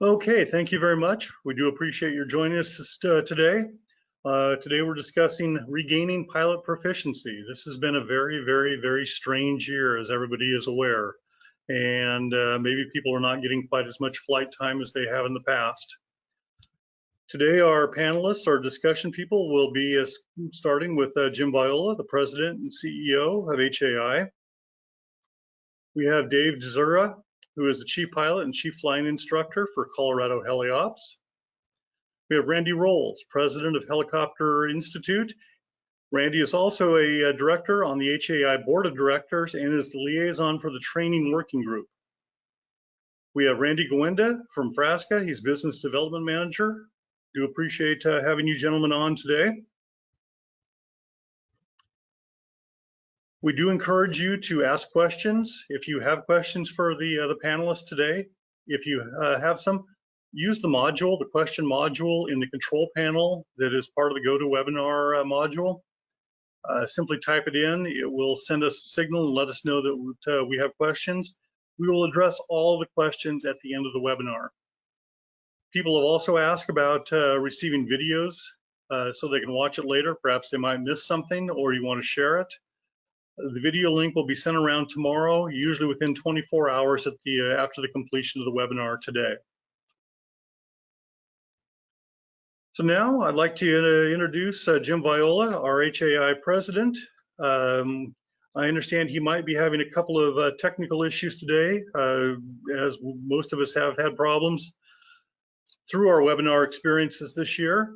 Okay, thank you very much. We do appreciate your joining us today. Today we're discussing regaining pilot proficiency. This has been a very strange year, as everybody is aware. And maybe people are not getting quite as much flight time as they have in the past. Today our panelists, our discussion people, will be starting with Jim Viola, the President and CEO of HAI. We have David Dziura, who is the Chief Pilot and Chief Flying Instructor for Colorado Heli-Ops. We have Randy Rowles, President of Helicopter Institute. Randy is also a director on the HAI Board of Directors and is the liaison for the Training Working Group. We have Randy Gawenda from Frasca. He's Business Development Manager. Do appreciate having you gentlemen on today. We do encourage you to ask questions. If you have questions for the panelists today, if you have some, use the module, the question module in the control panel that is part of the GoToWebinar module. Simply type it in. It will send us a signal and let us know that we have questions. We will address all the questions at the end of the webinar. People have also asked about receiving videos so they can watch it later. Perhaps they might miss something or you want to share it. The video link will be sent around tomorrow, usually within 24 hours at after the completion of the webinar today. So now I'd like to introduce Jim Viola, our HAI president. I understand he might be having a couple of technical issues today, as most of us have had problems through our webinar experiences this year.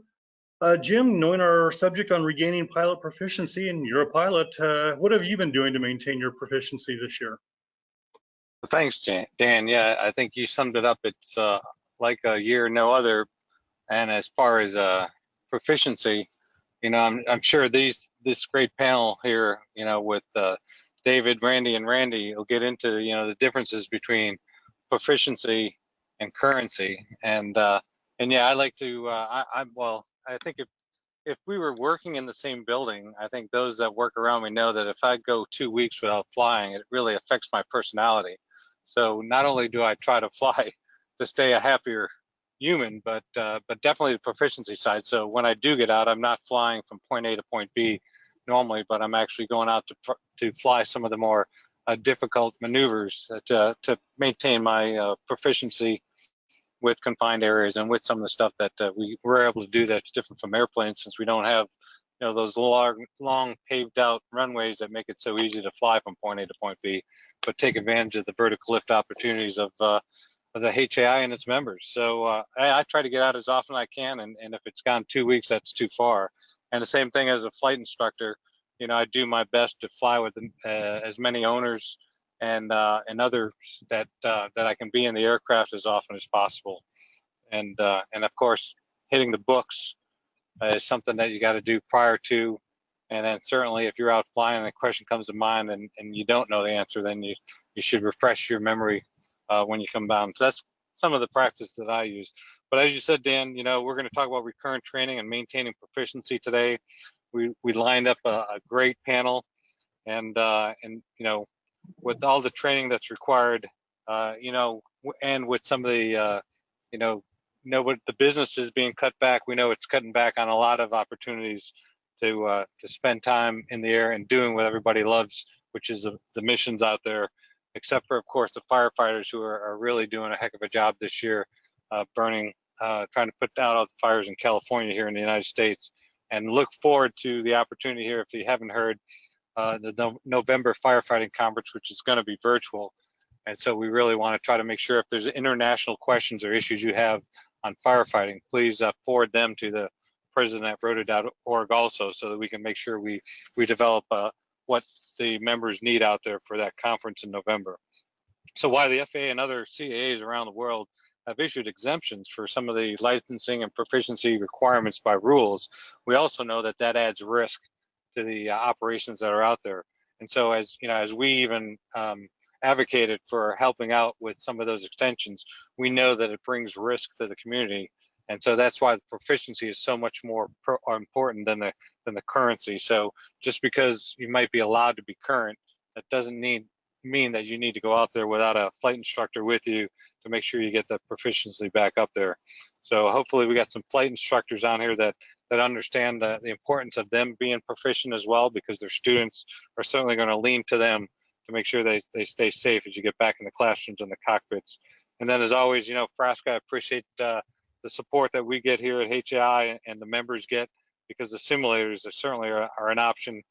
Jim, knowing our subject on regaining pilot proficiency, and you're a pilot, what have you been doing to maintain your proficiency this year? Well, thanks, Dan. Yeah, I think you summed it up. It's like a year no other. And as far as proficiency, you know, I'm sure this great panel here, you know, with David, Randy, and Randy will get into, you know, the differences between proficiency and currency. And yeah, I like to. Well, I think if we were working in the same building, I think those that work around me know that if I go 2 weeks without flying, it really affects my personality. So not only do I try to fly to stay a happier human, but definitely the proficiency side. So when I do get out, I'm not flying from point A to point B normally, but I'm actually going out to fly some of the more difficult maneuvers to maintain my proficiency with confined areas and with some of the stuff that we were able to do that's different from airplanes, since we don't have, you know, those long paved out runways that make it so easy to fly from point A to point B, but take advantage of the vertical lift opportunities of the HAI and its members. So I try to get out as often as I can, and if it's gone 2 weeks, that's too far. And the same thing as a flight instructor, you know, I do my best to fly with as many owners and others that I can be in the aircraft as often as possible. And of course, hitting the books is something that you got to do prior to. And then certainly if you're out flying and a question comes to mind and you don't know the answer, then you should refresh your memory when you come down. So that's some of the practice that I use. But as you said, Dan, you know, we're going to talk about recurrent training and maintaining proficiency today. We lined up a great panel, and you know, with all the training that's required, you know, and with some of the you know what the business is being cut back, we know it's cutting back on a lot of opportunities to spend time in the air and doing what everybody loves, which is the missions out there, except for, of course, the firefighters who are really doing a heck of a job this year, trying to put out all the fires in California here in the United States. And look forward to the opportunity here, if you haven't heard, the November firefighting conference, which is going to be virtual. And so we really want to try to make sure if there's international questions or issues you have on firefighting, please forward them to the president at rota.org also, so that we can make sure we develop what the members need out there for that conference in November. So while the FAA and other CAAs around the world have issued exemptions for some of the licensing and proficiency requirements by rules, we also know that that adds risk to the operations that are out there. And so as you know, as we even advocated for helping out with some of those extensions, we know that it brings risk to the community. And so that's why the proficiency is so much more important than the currency. So just because you might be allowed to be current, that doesn't mean mean that you need to go out there without a flight instructor with you to make sure you get the proficiency back up there. So hopefully we got some flight instructors on here that understand the importance of them being proficient as well, because their students are certainly going to lean to them to make sure they stay safe as you get back in the classrooms and the cockpits. And then, as always, Frasca, I appreciate the support that we get here at HAI and the members get, because the simulators certainly are an option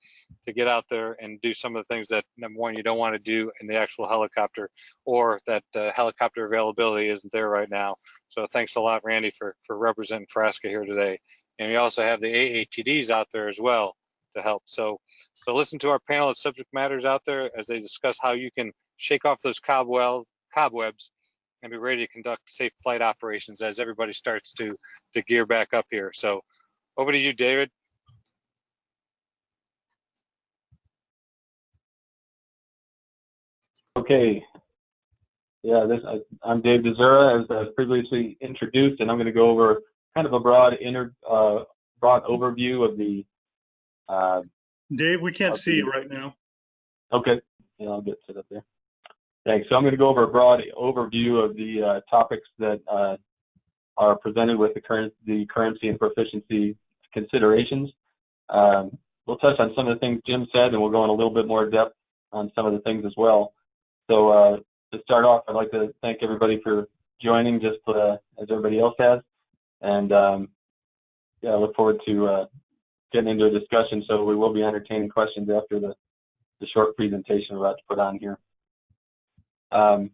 to get out there and do some of the things that, number one, you don't want to do in the actual helicopter, or that helicopter availability isn't there right now. So thanks a lot, Randy, for representing Frasca here today. And we also have the AATDs out there as well to help. So listen to our panelist subject matters out there as they discuss how you can shake off those cobwebs and be ready to conduct safe flight operations as everybody starts to gear back up here. So over to you, David. Okay. Yeah, I'm David Dziura, as previously introduced, and I'm going to go over kind of a broad overview of the. Dave, we can't see you right now. Okay. Yeah, I'll get set up there. Thanks. So I'm going to go over a broad overview of the topics that are presented with the currency and proficiency considerations. We'll touch on some of the things Jim said, and we'll go in a little bit more depth on some of the things as well. So to start off, I'd like to thank everybody for joining, just as everybody else has, and yeah, I look forward to getting into a discussion. So we will be entertaining questions after the short presentation we're about to put on here. So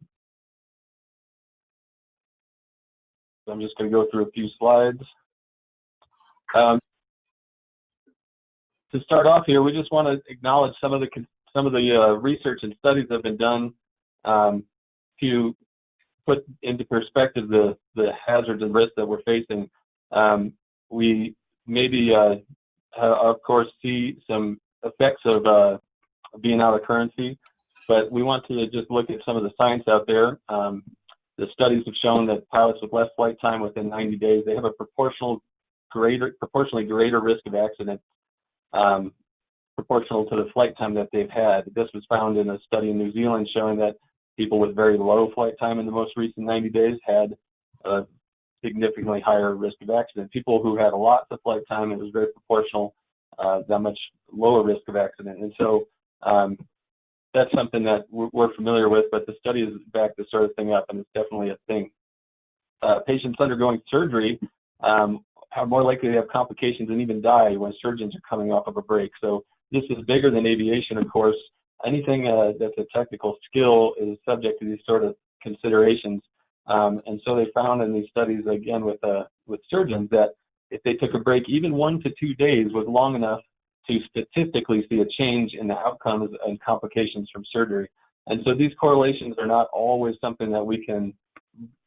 I'm just going to go through a few slides. To start off here, we just want to acknowledge some of the research and studies that have been done to put into perspective the hazards and risks that we're facing. We maybe, of course, see some effects of being out of currency, but we want to just look at some of the science out there. The studies have shown that pilots with less flight time within 90 days, they have a proportionally greater risk of accident proportional to the flight time that they've had. This was found in a study in New Zealand showing that people with very low flight time in the most recent 90 days had a significantly higher risk of accident. People who had a lot of flight time, it was very proportional, that much lower risk of accident. And so that's something that we're familiar with, but the study has backed this sort of thing up, and it's definitely a thing. Patients undergoing surgery are more likely to have complications and even die when surgeons are coming off of a break. So this is bigger than aviation, of course. Anything that's a technical skill is subject to these sort of considerations. And so they found in these studies, again, with surgeons, that if they took a break, even 1 to 2 days was long enough to statistically see a change in the outcomes and complications from surgery. And so these correlations are not always something that we can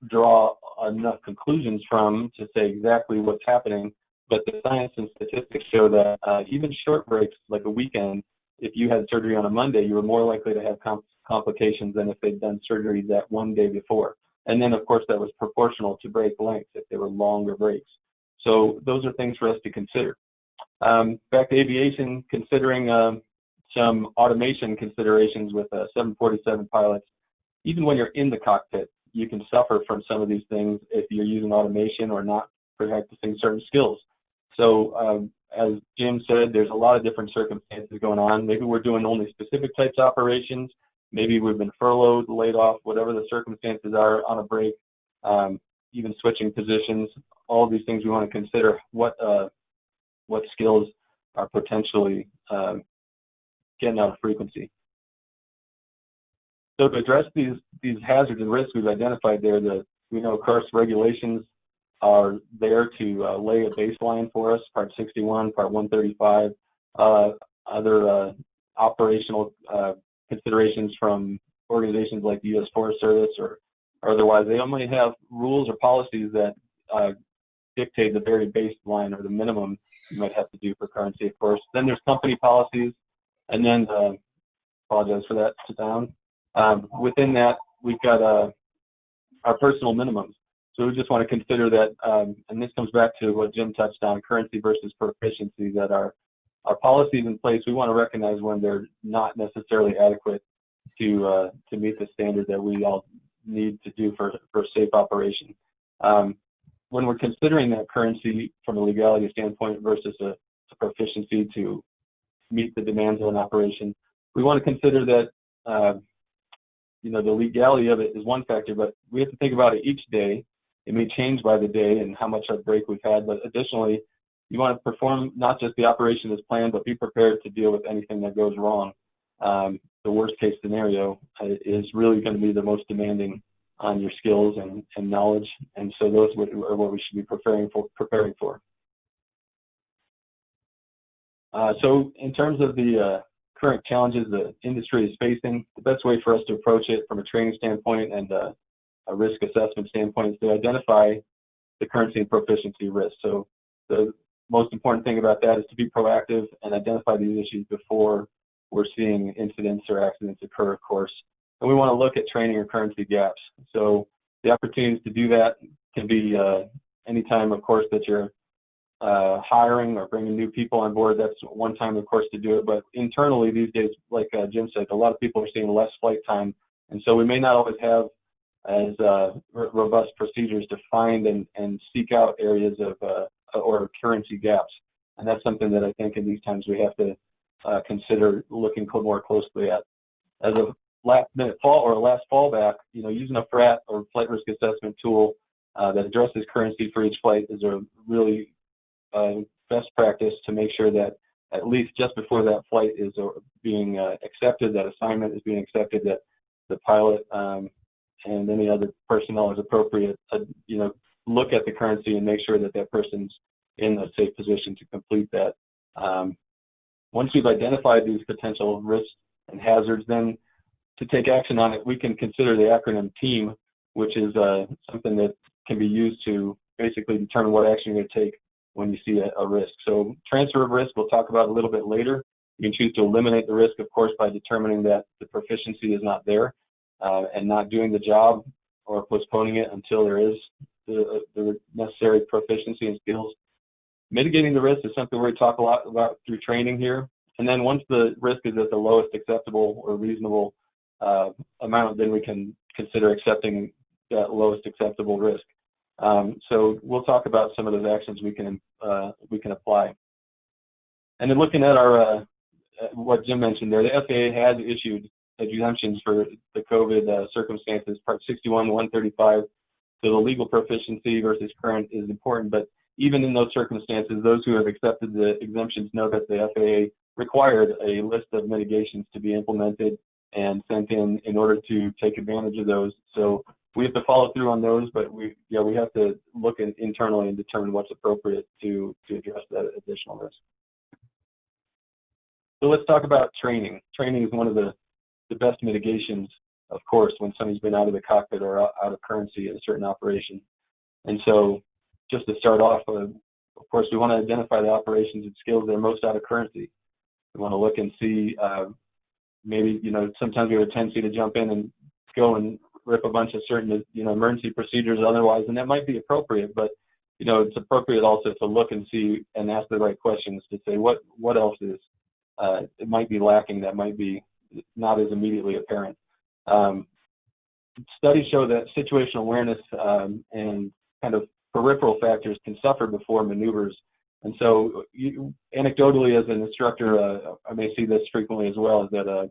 draw enough conclusions from to say exactly what's happening, but the science and statistics show that even short breaks, like a weekend, if you had surgery on a Monday, you were more likely to have complications than if they'd done surgery that one day before. And then, of course, that was proportional to break length if they were longer breaks. So those are things for us to consider. Back to aviation, considering some automation considerations with 747 pilots. Even when you're in the cockpit, you can suffer from some of these things if you're using automation or not practicing certain skills. So as Jim said, there's a lot of different circumstances going on. Maybe we're doing only specific types of operations. Maybe we've been furloughed, laid off, whatever the circumstances are on a break, even switching positions. All of these things we want to consider what skills are potentially getting out of frequency. So to address these hazards and risks we've identified there, we know, of course, regulations are there to lay a baseline for us, Part 61, Part 135, other operational considerations from organizations like the U.S. Forest Service or otherwise. They only have rules or policies that dictate the very baseline or the minimum you might have to do for currency, of course. Then there's company policies, and then, apologize for that, sit down. Within that, we've got our personal minimums. So we just want to consider that, and this comes back to what Jim touched on, currency versus proficiency, that our policies in place, we want to recognize when they're not necessarily adequate to meet the standard that we all need to do for safe operation. When we're considering that currency from a legality standpoint versus a proficiency to meet the demands of an operation, we want to consider that the legality of it is one factor, but we have to think about it each day. It may change by the day and how much of break we've had, but additionally, you want to perform not just the operation as planned, but be prepared to deal with anything that goes wrong. The worst case scenario is really going to be the most demanding on your skills and knowledge, and so those are what we should be preparing for. So in terms of the current challenges the industry is facing, the best way for us to approach it from a training standpoint and a risk assessment standpoint is to identify the currency and proficiency risk. So the most important thing about that is to be proactive and identify these issues before we're seeing incidents or accidents occur, of course. And we want to look at training or currency gaps. So the opportunities to do that can be anytime, of course, that you're hiring or bringing new people on board. That's one time, of course, to do it. But internally these days, like Jim said, a lot of people are seeing less flight time. And so we may not always have as robust procedures to find and seek out areas of or currency gaps. And that's something that I think in these times we have to consider looking more closely at. As a last-minute last fallback, using a FRAT or flight risk assessment tool that addresses currency for each flight is a really best practice to make sure that at least just before that flight is being accepted, that assignment is being accepted, that the pilot and any other personnel is appropriate, look at the currency and make sure that that person's in a safe position to complete that. Once we've identified these potential risks and hazards, then to take action on it, we can consider the acronym TEAM, which is something that can be used to basically determine what action you're going to take when you see a risk. So transfer of risk, we'll talk about a little bit later. You can choose to eliminate the risk, of course, by determining that the proficiency is not there and not doing the job or postponing it until there is the necessary proficiency and skills. Mitigating the risk is something we talk a lot about through training here. And then once the risk is at the lowest acceptable or reasonable amount, then we can consider accepting that lowest acceptable risk. So we'll talk about some of those actions we can apply. And then looking at our what Jim mentioned there, the FAA has issued exemptions for the COVID circumstances, Part 61 to 135. So the legal proficiency versus current is important, but even in those circumstances, those who have accepted the exemptions know that the FAA required a list of mitigations to be implemented and sent in order to take advantage of those. So we have to follow through on those, but we have to look internally and determine what's appropriate to address that additional risk. So let's talk about training. Training is one of the best mitigations, of course, when somebody's been out of the cockpit or out of currency at a certain operation. And so just to start off, of course, we want to identify the operations and skills that are most out of currency. We want to look and see maybe, sometimes we have a tendency to jump in and go and rip a bunch of certain, emergency procedures otherwise, and that might be appropriate, but, it's appropriate also to look and see and ask the right questions to say what else is, it might be lacking that might be not as immediately apparent. Studies show that situational awareness and kind of peripheral factors can suffer before maneuvers. And so anecdotally as an instructor, I may see this frequently as well, is that,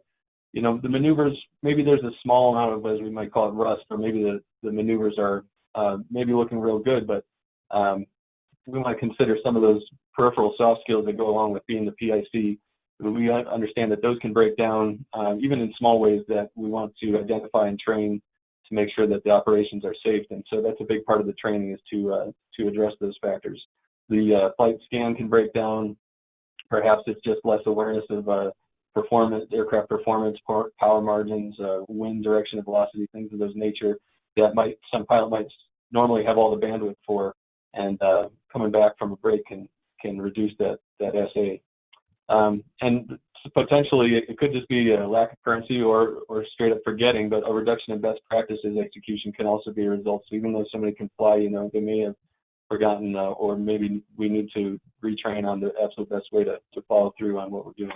the maneuvers, maybe there's a small amount of, as we might call it, rust, or maybe the maneuvers are maybe looking real good, but we want to consider some of those peripheral soft skills that go along with being the PIC. We understand that those can break down even in small ways that we want to identify and train to make sure that the operations are safe. And so that's a big part of the training, is to address those factors. The flight scan can break down. Perhaps it's just less awareness of performance, aircraft performance, power margins, wind direction and velocity, things of those nature that some pilot might normally have all the bandwidth for, and coming back from a break can reduce that SA. And potentially it could just be a lack of currency or straight up forgetting, but a reduction in best practices execution can also be a result. So even though somebody can fly, they may have forgotten, or maybe we need to retrain on the absolute best way to follow through on what we're doing.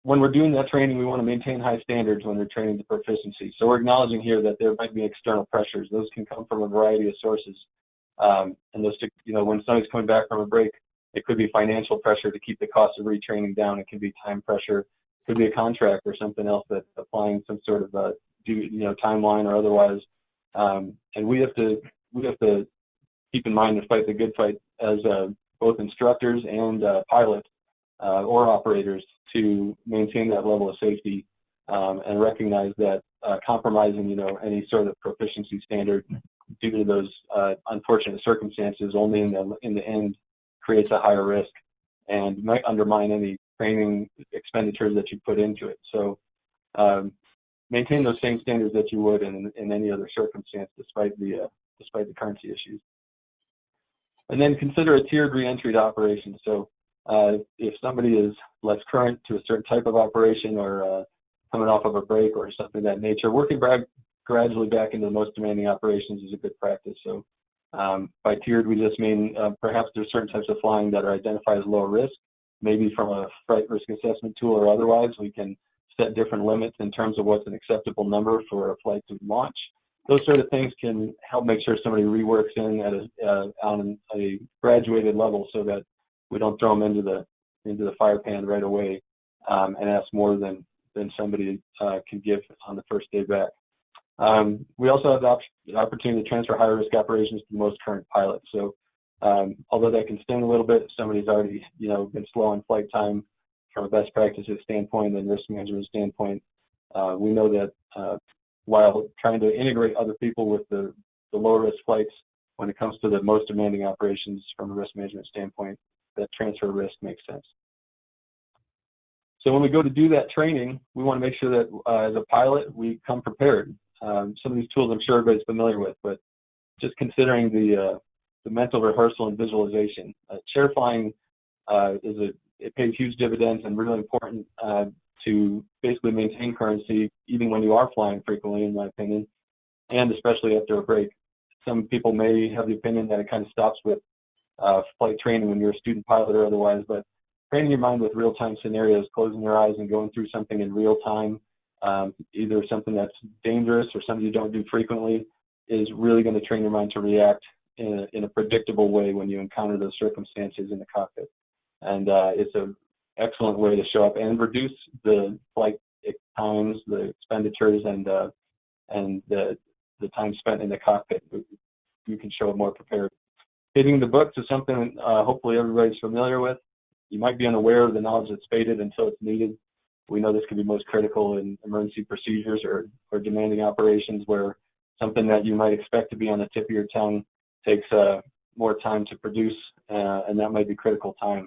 when we're doing that training, we want to maintain high standards when we're training to proficiency. So we're acknowledging here that there might be external pressures. Those can come from a variety of sources. And those, when somebody's coming back from a break, it could be financial pressure to keep the cost of retraining down. It can be time pressure. It could be a contract or something else that's applying some sort of timeline or otherwise. And we have to keep in mind to fight the good fight as both instructors and pilots or operators to maintain that level of safety and recognize that compromising, any sort of proficiency standard due to those unfortunate circumstances only in the end creates a higher risk and might undermine any training expenditures that you put into it. So maintain those same standards that you would in any other circumstance, despite the currency issues. And then consider a tiered reentry to operations. So if somebody is less current to a certain type of operation or coming off of a break or something of that nature, working gradually back into the most demanding operations is a good practice. So by tiered, we just mean perhaps there's certain types of flying that are identified as low risk, maybe from a flight risk assessment tool or otherwise. We can set different limits in terms of what's an acceptable number for a flight to launch. Those sort of things can help make sure somebody reworks in at on a graduated level so that we don't throw them into the fire pan right away and ask more than somebody can give on the first day back. We also have the opportunity to transfer higher risk operations to the most current pilots. So although that can sting a little bit, if somebody's already been slow on flight time from a best practices standpoint and risk management standpoint, we know that while trying to integrate other people with the low risk flights, when it comes to the most demanding operations from a risk management standpoint, that transfer risk makes sense. So when we go to do that training, we want to make sure that as a pilot, we come prepared. Some of these tools I'm sure everybody's familiar with, but just considering the mental rehearsal and visualization. Chair flying it pays huge dividends and really important to basically maintain currency even when you are flying frequently, in my opinion, and especially after a break. Some people may have the opinion that it kind of stops with flight training when you're a student pilot or otherwise, but training your mind with real-time scenarios, closing your eyes and going through something in real time, either something that's dangerous or something you don't do frequently, is really going to train your mind to react in a predictable way when you encounter those circumstances in the cockpit. And it's an excellent way to show up and reduce the flight times, the expenditures, and the time spent in the cockpit. You can show up more prepared. Hitting the books is something hopefully everybody's familiar with. You might be unaware of the knowledge that's stated until it's needed. We know this can be most critical in emergency procedures or demanding operations where something that you might expect to be on the tip of your tongue takes more time to produce, and that might be critical time.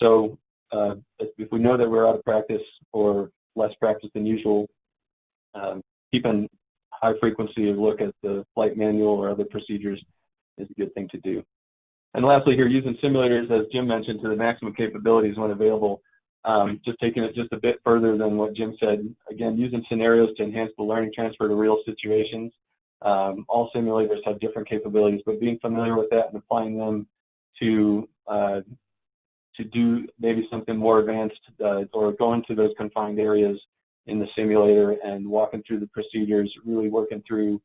So if we know that we're out of practice or less practice than usual, keeping high frequency look at the flight manual or other procedures is a good thing to do. And lastly here, using simulators, as Jim mentioned, to the maximum capabilities when available. Just taking it just a bit further than what Jim said. Again, using scenarios to enhance the learning transfer to real situations. All simulators have different capabilities, but being familiar with that and applying them to do maybe something more advanced or go into those confined areas in the simulator and walking through the procedures, really working through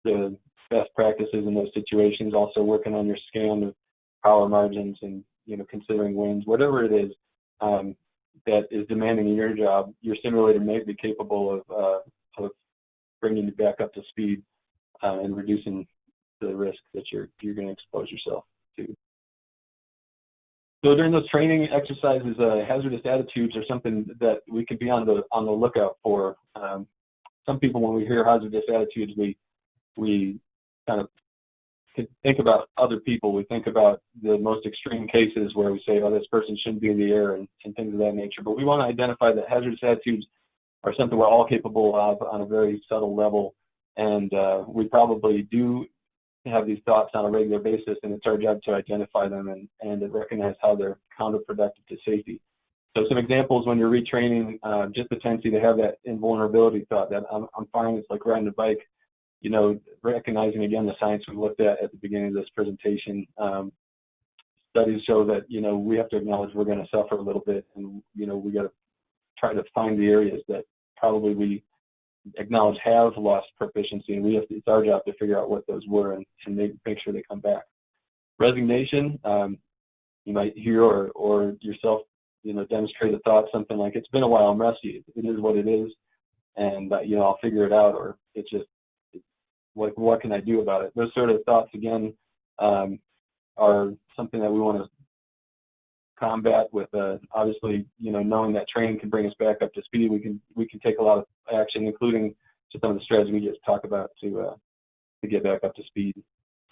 the best practices in those situations, also working on your scan of power margins and considering winds, whatever it is that is demanding in your job, your simulator may be capable of bringing you back up to speed and reducing the risk that you're going to expose yourself to. So during those training exercises, hazardous attitudes are something that we can be on the lookout for. Some people, when we hear hazardous attitudes, we kind of think about other people. We think about the most extreme cases where we say, oh, this person shouldn't be in the air and things of that nature. But we want to identify that hazardous attitudes are something we're all capable of on a very subtle level. And we probably do have these thoughts on a regular basis, and it's our job to identify them and to recognize how they're counterproductive to safety. So some examples when you're retraining, just the tendency to have that invulnerability thought that I'm fine, it's like riding a bike. Recognizing again the science we looked at the beginning of this presentation, studies show that we have to acknowledge we're going to suffer a little bit, and we got to try to find the areas that probably we acknowledge have lost proficiency, and it's our job to figure out what those were and make sure they come back. Resignation, you might hear or yourself, demonstrate a thought, something like, it's been a while, I'm rusty, it is what it is, and I'll figure it out, or it's just, what can I do about it? Those sort of thoughts, again, are something that we want to combat with, obviously, knowing that training can bring us back up to speed. We can take a lot of action, including just some of the strategies we just talked about to get back up to speed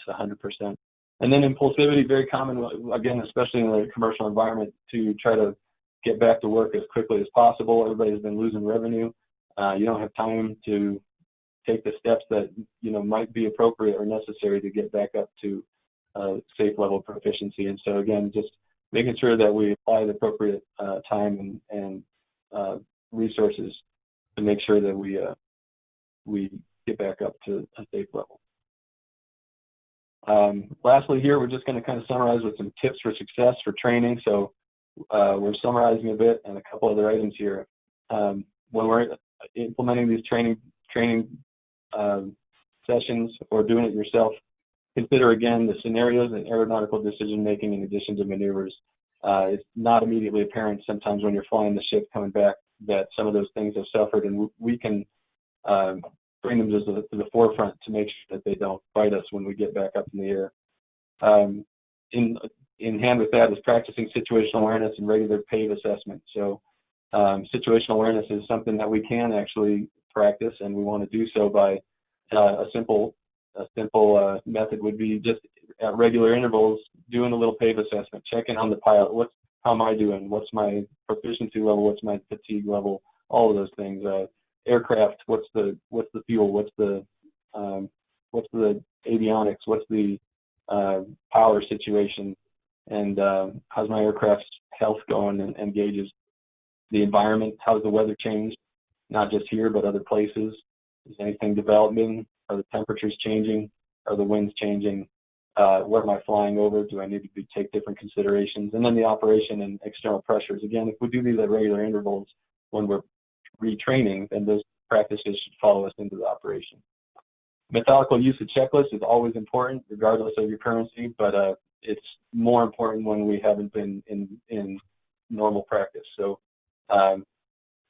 to 100%. And then impulsivity, very common, again, especially in the commercial environment, to try to get back to work as quickly as possible. Everybody's been losing revenue. You don't have time to take the steps that might be appropriate or necessary to get back up to safe level of proficiency. And so again, just making sure that we apply the appropriate time and resources to make sure that we get back up to a safe level. Lastly here, we're just going to kind of summarize with some tips for success for training. So we're summarizing a bit and a couple other items here. When we're implementing these training sessions or doing it yourself, consider again the scenarios and aeronautical decision making in addition to maneuvers. It's not immediately apparent sometimes when you're flying the ship coming back that some of those things have suffered, and we can bring them to the forefront to make sure that they don't bite us when we get back up in the air. In hand with that is practicing situational awareness and regular PAVE assessment. So situational awareness is something that we can actually practice, and we want to do so by a simple method would be just at regular intervals doing a little PAVE assessment, checking on the pilot. How am I doing? What's my proficiency level? What's my fatigue level? All of those things. Aircraft. What's the fuel? What's the avionics? What's the power situation? And how's my aircraft's health going and gauges? The environment. How's the weather changed? Not just here, but other places. Is anything developing? Are the temperatures changing? Are the winds changing? What am I flying over? Do I need to take different considerations? And then the operation and external pressures. Again, if we do these at regular intervals when we're retraining, then those practices should follow us into the operation. Methodical use of checklists is always important, regardless of your currency, but it's more important when we haven't been in normal practice. So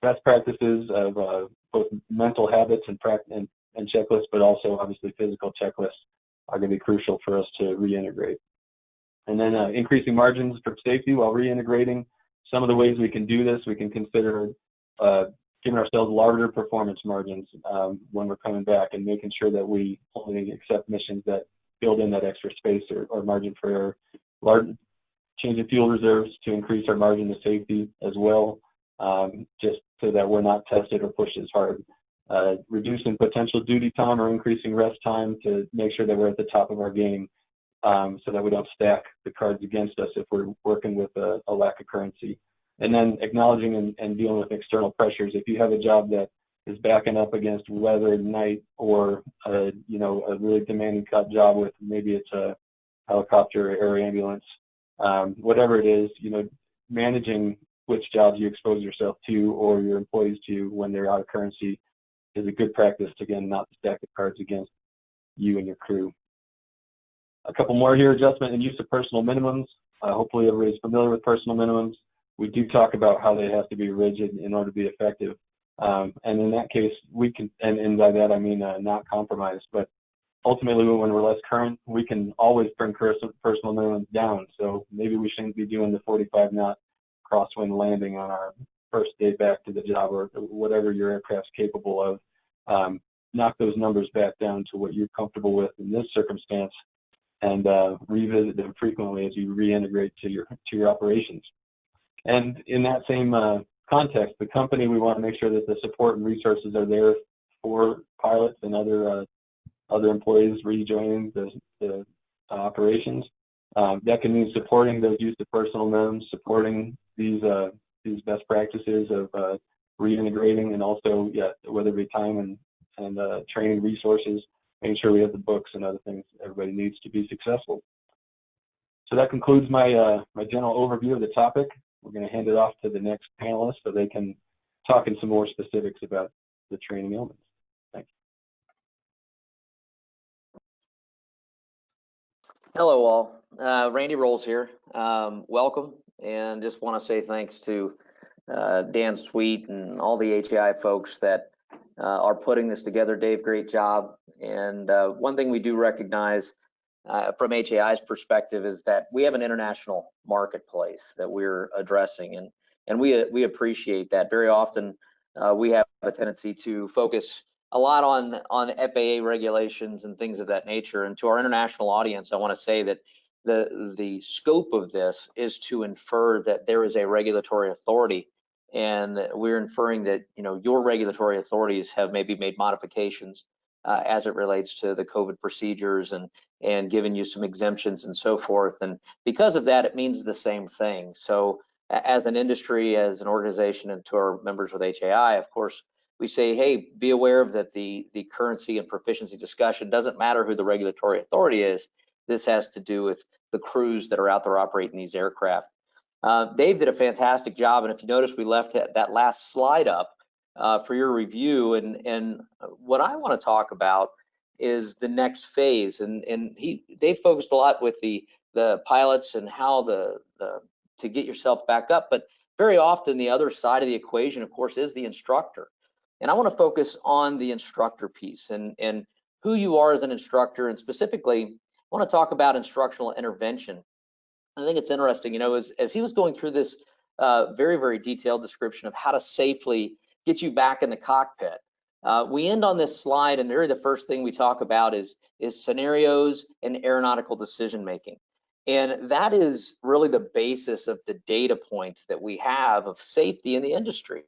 best practices of both mental habits and checklists, but also obviously physical checklists are going to be crucial for us to reintegrate. And then increasing margins for safety while reintegrating. Some of the ways we can do this, we can consider giving ourselves larger performance margins when we're coming back, and making sure that we only accept missions that build in that extra space or margin for error. Changing fuel reserves to increase our margin to safety as well, just so that we're not tested or pushed as hard. Reducing potential duty time or increasing rest time to make sure that we're at the top of our game, so that we don't stack the cards against us if we're working with a lack of currency. And then acknowledging and dealing with external pressures. If you have a job that is backing up against weather, night, or a really demanding cut job with maybe it's a helicopter, air ambulance, whatever it is, managing which jobs you expose yourself to or your employees to when they're out of currency is a good practice to, again, not stack the cards against you and your crew. A couple more here: adjustment and use of personal minimums. Hopefully everybody's familiar with personal minimums. We do talk about how they have to be rigid in order to be effective. And in that case, we can, and by that I mean not compromise, but ultimately when we're less current, we can always bring personal minimums down. So maybe we shouldn't be doing the 45-knot crosswind landing on our first day back to the job, or whatever your aircraft's capable of. Knock those numbers back down to what you're comfortable with in this circumstance, and revisit them frequently as you reintegrate to your operations. And in that same context, the company, we want to make sure that the support and resources are there for pilots and other employees rejoining the operations. That can mean supporting those use of personal minimums, supporting these best practices of reintegrating, and also, whether it be time and training resources, making sure we have the books and other things everybody needs to be successful. So that concludes my my general overview of the topic. We're going to hand it off to the next panelist so they can talking some more specifics about the training elements. Thank you. Hello all, Randy Rowles here. Welcome, and just want to say thanks to Dan Sweet and all the HAI folks that are putting this together. Dave, great job. And one thing we do recognize from HAI's perspective is that we have an international marketplace that we're addressing, and we appreciate that. Very often we have a tendency to focus a lot on FAA regulations and things of that nature. And to our international audience, I want to say that the scope of this is to infer that there is a regulatory authority, and we're inferring that your regulatory authorities have maybe made modifications as it relates to the COVID procedures and given you some exemptions and so forth. And because of that, it means the same thing. So as an industry, as an organization, and to our members with HAI, of course, we say, hey, be aware of that the currency and proficiency discussion doesn't matter who the regulatory authority is. This has to do with the crews that are out there operating these aircraft. Dave did a fantastic job, and if you notice, we left that last slide up for your review. And what I want to talk about is the next phase. And Dave focused a lot with the pilots and how to get yourself back up. But very often the other side of the equation, of course, is the instructor. And I want to focus on the instructor piece and who you are as an instructor. And specifically, I want to talk about instructional intervention. I think it's interesting, as he was going through this very, very detailed description of how to safely get you back in the cockpit. We end on this slide, and really the first thing we talk about is scenarios and aeronautical decision making. And that is really the basis of the data points that we have of safety in the industry.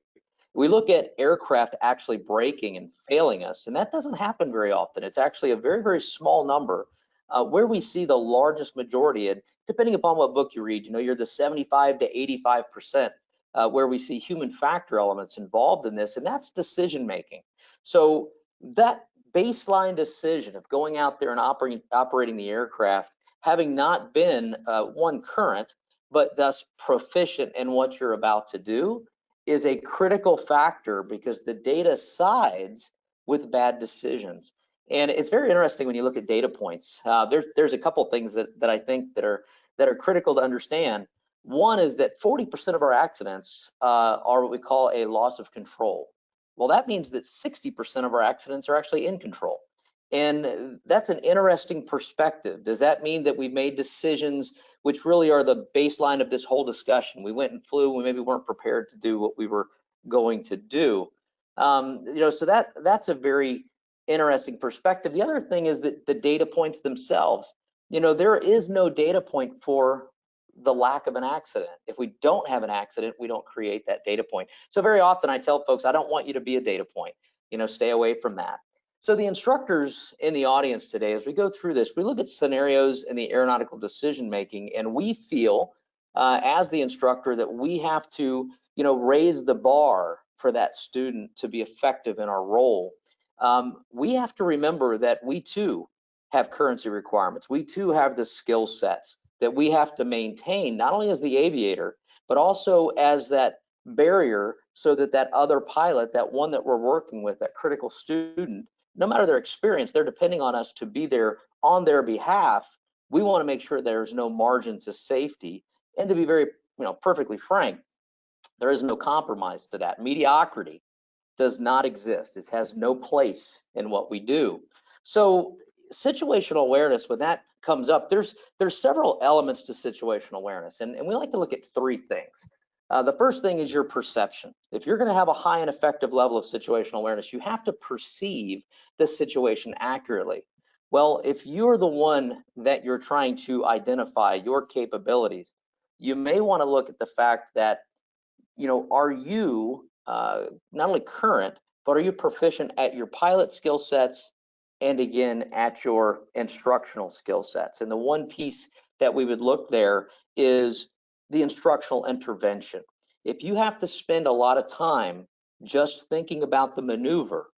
We look at aircraft actually breaking and failing us, and that doesn't happen very often. It's actually a very, very small number. Where we see the largest majority, and depending upon what book you read, you're the 75 to 85% where we see human factor elements involved in this, and that's decision making. So that baseline decision of going out there and operating the aircraft, having not been one current, but thus proficient in what you're about to do, is a critical factor because the data sides with bad decisions. And it's very interesting when you look at data points. There's a couple things that I think that are critical to understand. One is that 40% of our accidents are what we call a loss of control. Well, that means that 60% of our accidents are actually in control. And that's an interesting perspective. Does that mean that we've made decisions which really are the baseline of this whole discussion? We went and flew, we maybe weren't prepared to do what we were going to do. So that's a very interesting perspective. The other thing is that the data points themselves, there is no data point for the lack of an accident. If we don't have an accident, we don't create that data point. So very often I tell folks, I don't want you to be a data point, stay away from that. So the instructors in the audience today, as we go through this, we look at scenarios in the aeronautical decision making, and we feel as the instructor that we have to, raise the bar for that student to be effective in our role. We have to remember that we too have currency requirements. We too have the skill sets that we have to maintain, not only as the aviator, but also as that barrier so that other pilot, that one that we're working with, that critical student, no matter their experience, they're depending on us to be there on their behalf. We want to make sure there's no margin to safety. And to be very, perfectly frank, there is no compromise to that. Mediocrity does not exist. It has no place in what we do. So situational awareness, when that comes up, there's several elements to situational awareness, and we like to look at three things. The first thing is your perception. If you're going to have a high and effective level of situational awareness, you have to perceive the situation accurately. Well, if you're the one that you're trying to identify your capabilities, you may want to look at the fact that, are you not only current, but are you proficient at your pilot skill sets and again at your instructional skill sets? And the one piece that we would look there is the instructional intervention. If you have to spend a lot of time just thinking about the maneuver,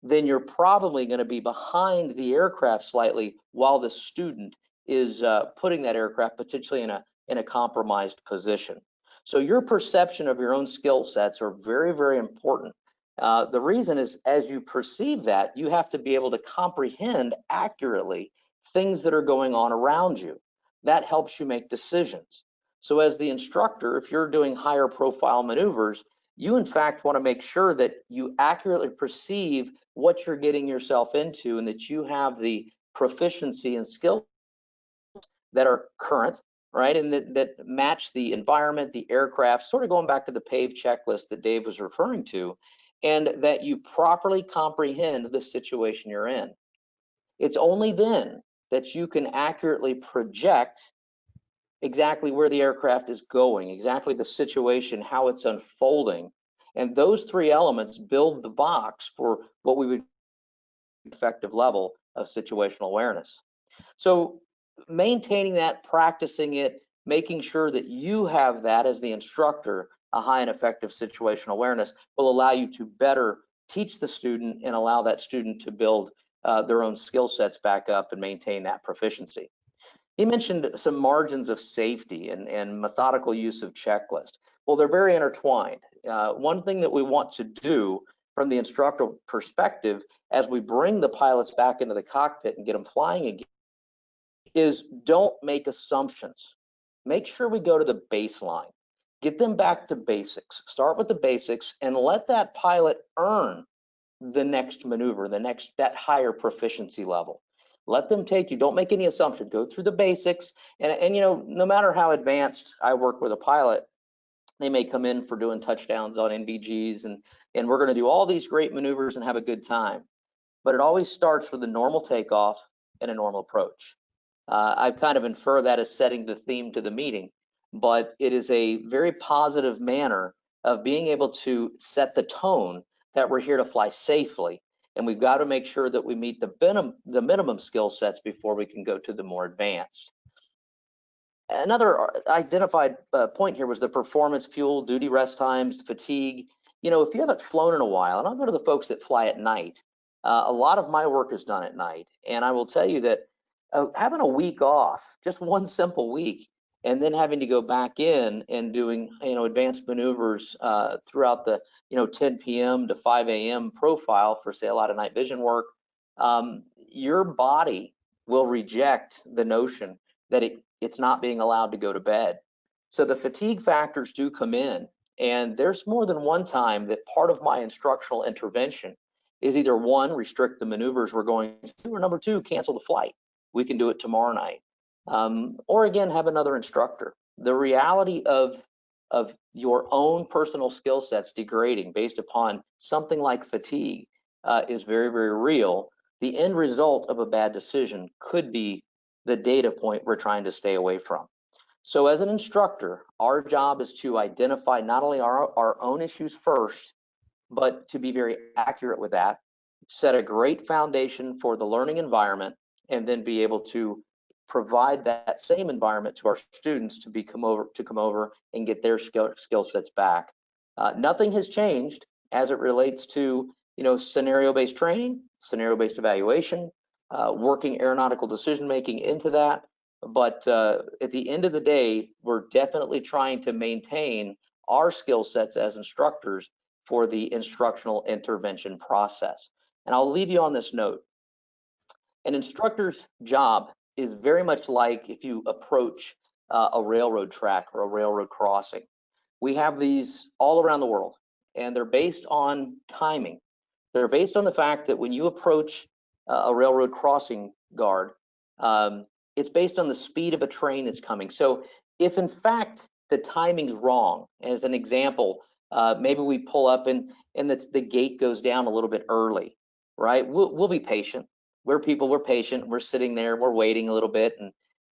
then you're probably going to be behind the aircraft slightly while the student is putting that aircraft potentially in a compromised position. So your perception of your own skill sets are very, very important. The reason is, as you perceive that, you have to be able to comprehend accurately things that are going on around you. That helps you make decisions. So as the instructor, if you're doing higher profile maneuvers, you in fact want to make sure that you accurately perceive what you're getting yourself into, and that you have the proficiency and skill that are current, right, and that match the environment, the aircraft, sort of going back to the PAVE checklist that Dave was referring to, and that you properly comprehend the situation you're in. It's only then that you can accurately project exactly where the aircraft is going, exactly the situation, how it's unfolding. And those three elements build the box for what we would effective level of situational awareness. So maintaining that, practicing it, making sure that you have that as the instructor, a high and effective situational awareness, will allow you to better teach the student and allow that student to build their own skill sets back up and maintain that proficiency. He mentioned some margins of safety and methodical use of checklist. Well, they're very intertwined. One thing that we want to do from the instructor perspective, as we bring the pilots back into the cockpit and get them flying again, is don't make assumptions. Make sure we go to the baseline. Get them back to basics. Start with the basics and let that pilot earn the next maneuver, that higher proficiency level. Let them take you. Don't make any assumptions. Go through the basics. And you know, no matter how advanced I work with a pilot, they may come in for doing touchdowns on NVGs, and we're going to do all these great maneuvers and have a good time. But it always starts with a normal takeoff and a normal approach. I kind of infer that as setting the theme to the meeting, but it is a very positive manner of being able to set the tone that we're here to fly safely, and we've got to make sure that we meet the minimum skill sets before we can go to the more advanced. Another identified point here was the performance, fuel, duty rest times, fatigue. You know, if you haven't flown in a while, and I'll go to the folks that fly at night, a lot of my work is done at night, and I will tell you that having a week off, just one simple week, and then having to go back in and doing, you know, advanced maneuvers throughout the, you know, 10 p.m. to 5 a.m. profile for, say, a lot of night vision work, your body will reject the notion that it's not being allowed to go to bed. So the fatigue factors do come in, and there's more than one time that part of my instructional intervention is either one, restrict the maneuvers we're going to, or number two, cancel the flight. We can do it tomorrow night. Or again, have another instructor. The reality of your own personal skill sets degrading based upon something like fatigue is very, very real. The end result of a bad decision could be the data point we're trying to stay away from. So as an instructor, our job is to identify not only our own issues first, but to be very accurate with that, set a great foundation for the learning environment, and then be able to provide that same environment to our students to come over and get their skill sets back. Nothing has changed as it relates to, you know, scenario-based training, scenario-based evaluation, working aeronautical decision making into that. But at the end of the day, we're definitely trying to maintain our skill sets as instructors for the instructional intervention process. And I'll leave you on this note. An instructor's job is very much like if you approach a railroad track or a railroad crossing. We have these all around the world, and they're based on timing. They're based on the fact that when you approach a railroad crossing guard, it's based on the speed of a train that's coming. So if in fact the timing's wrong, as an example, maybe we pull up and the gate goes down a little bit early, right? We'll be patient. We're people, we're patient, we're sitting there, we're waiting a little bit,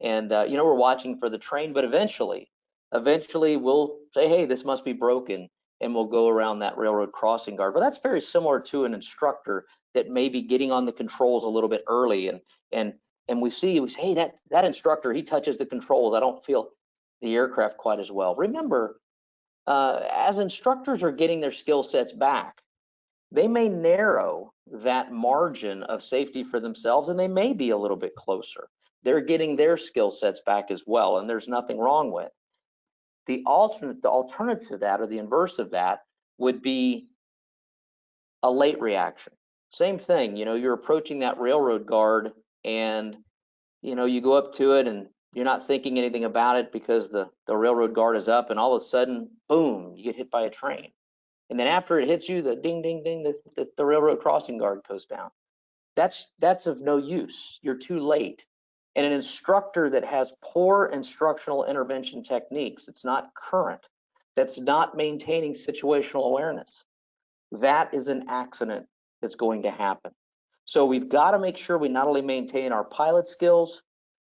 and you know, we're watching for the train, but eventually we'll say, hey, this must be broken, and we'll go around that railroad crossing guard. But that's very similar to an instructor that may be getting on the controls a little bit early, and we say, hey, that instructor, he touches the controls, I don't feel the aircraft quite as well. Remember, as instructors are getting their skill sets back, they may narrow that margin of safety for themselves, and they may be a little bit closer. They're getting their skill sets back as well, and there's nothing wrong with. The alternative to that, or the inverse of that, would be a late reaction. Same thing, you know, you're approaching that railroad guard and, you know, you go up to it and you're not thinking anything about it because the railroad guard is up, and all of a sudden, boom, you get hit by a train. And then after it hits you, the ding, ding, ding, the railroad crossing guard goes down. That's of no use. You're too late. And an instructor that has poor instructional intervention techniques, it's not current, that's not maintaining situational awareness, that is an accident that's going to happen. So we've got to make sure we not only maintain our pilot skills,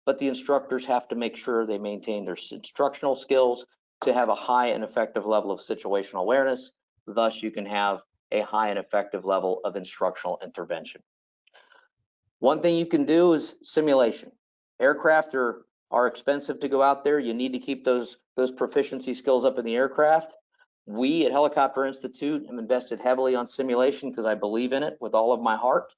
but the instructors have to make sure they maintain their instructional skills to have a high and effective level of situational awareness. Thus, you can have a high and effective level of instructional intervention. One thing you can do is simulation. Aircraft are expensive to go out there. You need to keep those proficiency skills up in the aircraft. We at Helicopter Institute have invested heavily on simulation because I believe in it with all of my heart.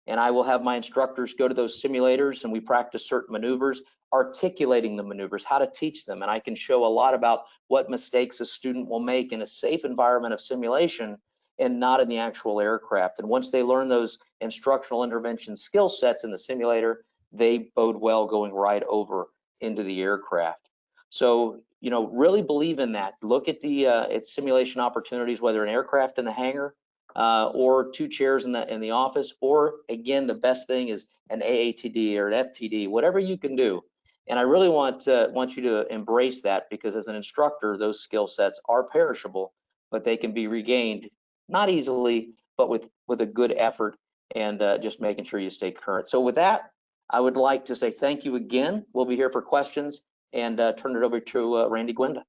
And I will have my instructors go to those simulators and we practice certain maneuvers, articulating the maneuvers, how to teach them. And I can show a lot about what mistakes a student will make in a safe environment of simulation and not in the actual aircraft. And once they learn those instructional intervention skill sets in the simulator, they bode well going right over into the aircraft. So, you know, really believe in that. Look at the simulation opportunities, whether an aircraft in the hangar or 2 chairs in the office, or again, the best thing is an AATD or an FTD, whatever you can do. And I really want you to embrace that, because as an instructor, those skill sets are perishable, but they can be regained, not easily, but with a good effort and just making sure you stay current. So with that, I would like to say thank you again. We'll be here for questions and turn it over to Randy Gawenda.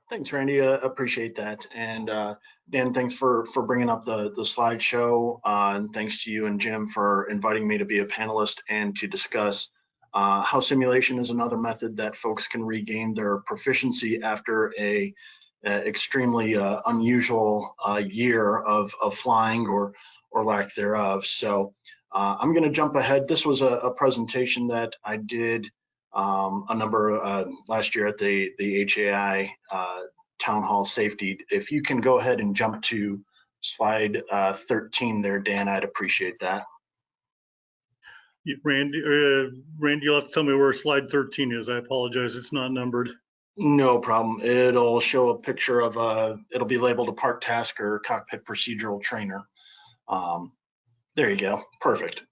Thanks, Randy. Appreciate that. And Dan, thanks for bringing up the slideshow. And thanks to you and Jim for inviting me to be a panelist and to discuss how simulation is another method that folks can regain their proficiency after a extremely unusual year of flying or lack thereof. So I'm going to jump ahead. This was a presentation that I did a number last year at the HAI Town Hall Safety. If you can go ahead and jump to slide 13 there, Dan, I'd appreciate that. Randy, you'll have to tell me where slide 13 is. I apologize, it's not numbered. No problem. It'll show a picture of it'll be labeled a part task or cockpit procedural trainer. There you go, perfect.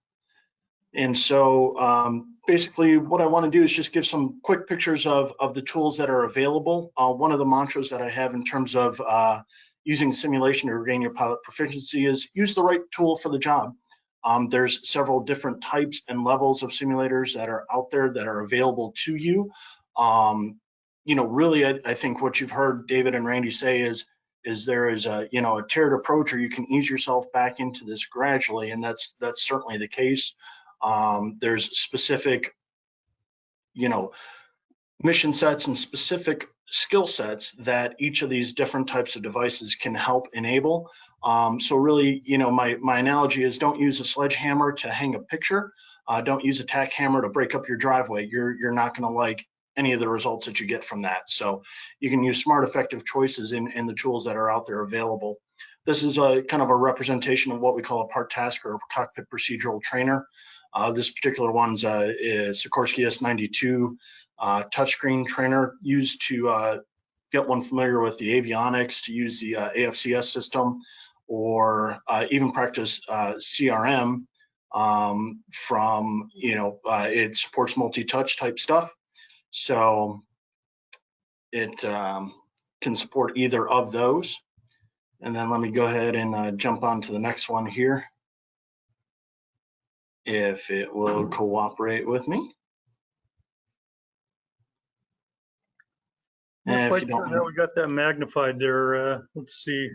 And so basically what I want to do is just give some quick pictures of the tools that are available. One of the mantras that I have in terms of using simulation to regain your pilot proficiency is use the right tool for the job. There's several different types and levels of simulators that are out there that are available to you. You know, really, I think what you've heard David and Randy say is there is a, you know, a tiered approach, or you can ease yourself back into this gradually, and that's certainly the case. There's specific, you know, mission sets and specific skill sets that each of these different types of devices can help enable. So really, you know, my analogy is don't use a sledgehammer to hang a picture. Don't use a tack hammer to break up your driveway. You're not going to like any of the results that you get from that. So you can use smart, effective choices in the tools that are out there available. This is a kind of a representation of what we call a part task or cockpit procedural trainer. This particular one's is Sikorsky S92 touchscreen trainer, used to get one familiar with the avionics, to use the AFCS system, or even practice CRM from, you know, it supports multi-touch type stuff. So it can support either of those. And then let me go ahead and jump on to the next one here, if it will cooperate with me. Not quite sure how we got that magnified there. Let's see.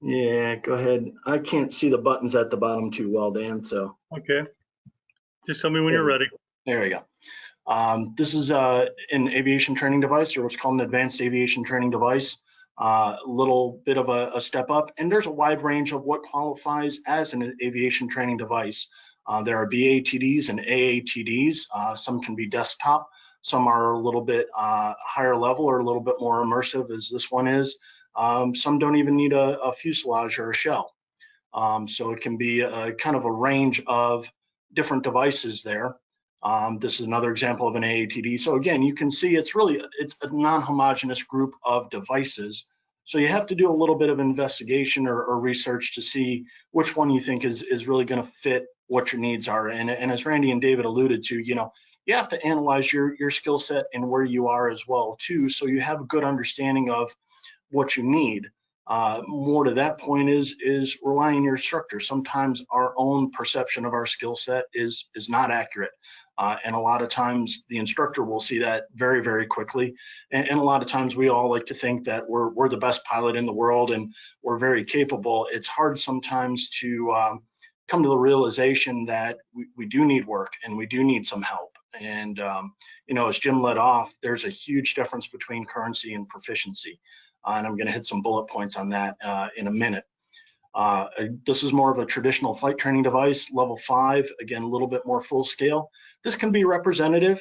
Yeah, go ahead. I can't see the buttons at the bottom too well, Dan, so. Okay. Just tell me when you're ready. There you go. This is an aviation training device, or what's called an advanced aviation training device. A little bit of a step up, and there's a wide range of what qualifies as an aviation training device. There are BATDs and AATDs. Some can be desktop, Some are a little bit higher level or a little bit more immersive, as this one is. Some don't even need a fuselage or a shell. So it can be kind of a range of different devices there. This is another example of an AATD. So again, you can see it's a non-homogeneous group of devices. So you have to do a little bit of investigation or research to see which one you think is really going to fit what your needs are. And as Randy and David alluded to, you have to analyze your skill set and where you are as well too, so you have a good understanding of what you need. More to that point is relying on your instructor. Sometimes our own perception of our skill set is not accurate. And a lot of times the instructor will see that very, very quickly. And a lot of times we all like to think that we're the best pilot in the world and we're very capable. It's hard sometimes to come to the realization that we do need work and we do need some help. And as Jim led off, there's a huge difference between currency and proficiency. And I'm going to hit some bullet points on that in a minute. This is more of a traditional flight training device, level 5, again, a little bit more full scale. This can be representative.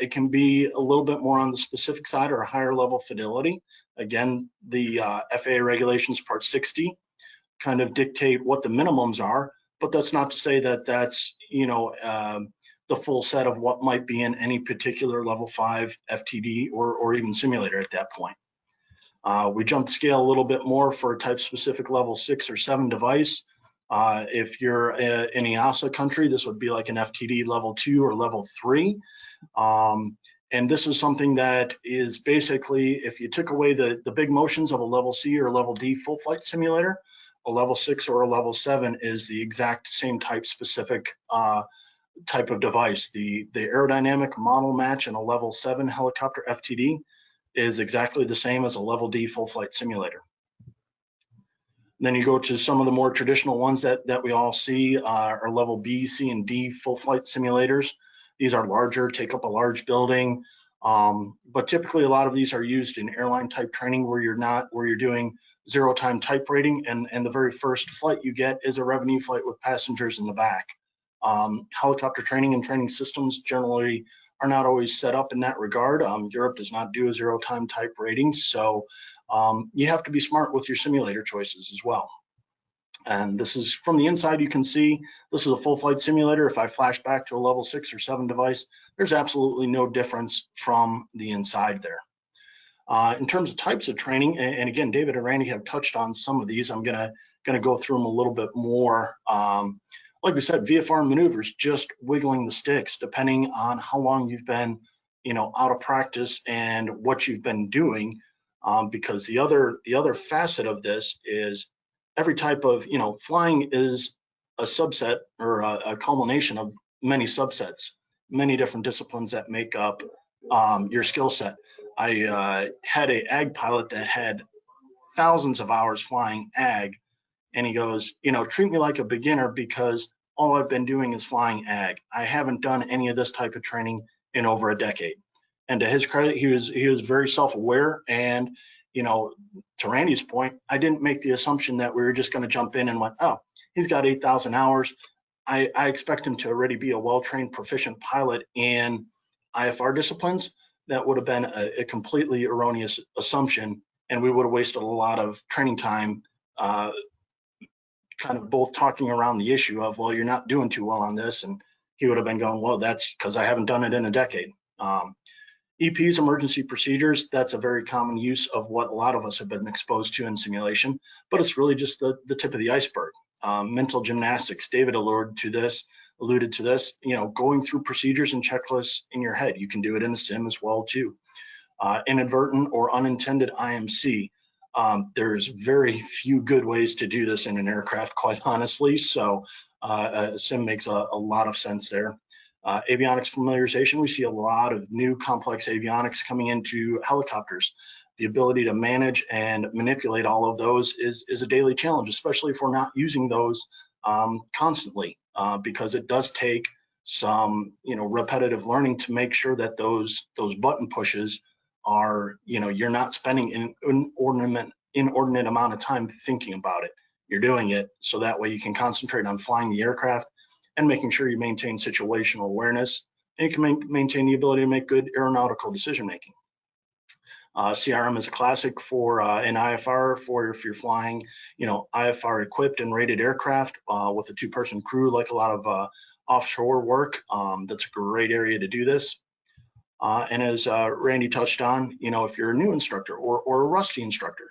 It can be a little bit more on the specific side or a higher level fidelity. Again, the FAA regulations part 60 kind of dictate what the minimums are, but that's not to say that that's, the full set of what might be in any particular level 5 FTD or even simulator at that point. We jumped scale a little bit more for a type specific level 6 or 7 device. If you're in EASA country, this would be like an FTD level 2 or level 3. And this is something that is basically, if you took away the big motions of a level C or level D full flight simulator, a level 6 or a level 7 is the exact same type specific type of device. The aerodynamic model match in a level 7 helicopter FTD is exactly the same as a level D full flight simulator. Then you go to some of the more traditional ones that we all see are level B, C, and D full flight simulators. These are larger, take up a large building, but typically a lot of these are used in airline type training where you're doing zero time type rating, and the very first flight you get is a revenue flight with passengers in the back. Helicopter training and training systems generally are not always set up in that regard. Europe does not do a zero time type rating, so you have to be smart with your simulator choices as well. And this is from the inside, you can see this is a full flight simulator. If I flash back to a level 6 or 7 device, there's absolutely no difference from the inside there. In terms of types of training, and again, David and Randy have touched on some of these. I'm gonna go through them a little bit more. Like we said, VFR maneuvers, just wiggling the sticks, depending on how long you've been, out of practice and what you've been doing. Because the other facet of this is every type of, flying is a subset or a culmination of many subsets, many different disciplines that make up your skill set. I had an ag pilot that had thousands of hours flying ag, and he goes, treat me like a beginner because all I've been doing is flying ag. I haven't done any of this type of training in over a decade. And to his credit, he was very self-aware. And, to Randy's point, I didn't make the assumption that we were just going to jump in and went, oh, he's got 8,000 hours. I expect him to already be a well-trained, proficient pilot in IFR disciplines. That would have been a completely erroneous assumption, and we would have wasted a lot of training time kind of both talking around the issue of, well, you're not doing too well on this, and he would have been going, well, that's because I haven't done it in a decade. EPs, emergency procedures, that's a very common use of what a lot of us have been exposed to in simulation, but it's really just the tip of the iceberg. Mental gymnastics, David alluded to this, going through procedures and checklists in your head. You can do it in the sim as well too. Inadvertent or unintended IMC. There's very few good ways to do this in an aircraft, quite honestly, so a sim makes a lot of sense there. Avionics familiarization, we see a lot of new complex avionics coming into helicopters. The ability to manage and manipulate all of those is a daily challenge, especially if we're not using those constantly, because it does take some repetitive learning to make sure that those button pushes are, you're not spending an inordinate amount of time thinking about it. You're doing it so that way you can concentrate on flying the aircraft and making sure you maintain situational awareness. and you can maintain the ability to make good aeronautical decision making. CRM is a classic for an IFR for if you're flying, IFR equipped and rated aircraft with a 2-person crew, like a lot of offshore work. That's a great area to do this. And as Randy touched on, if you're a new instructor or a rusty instructor,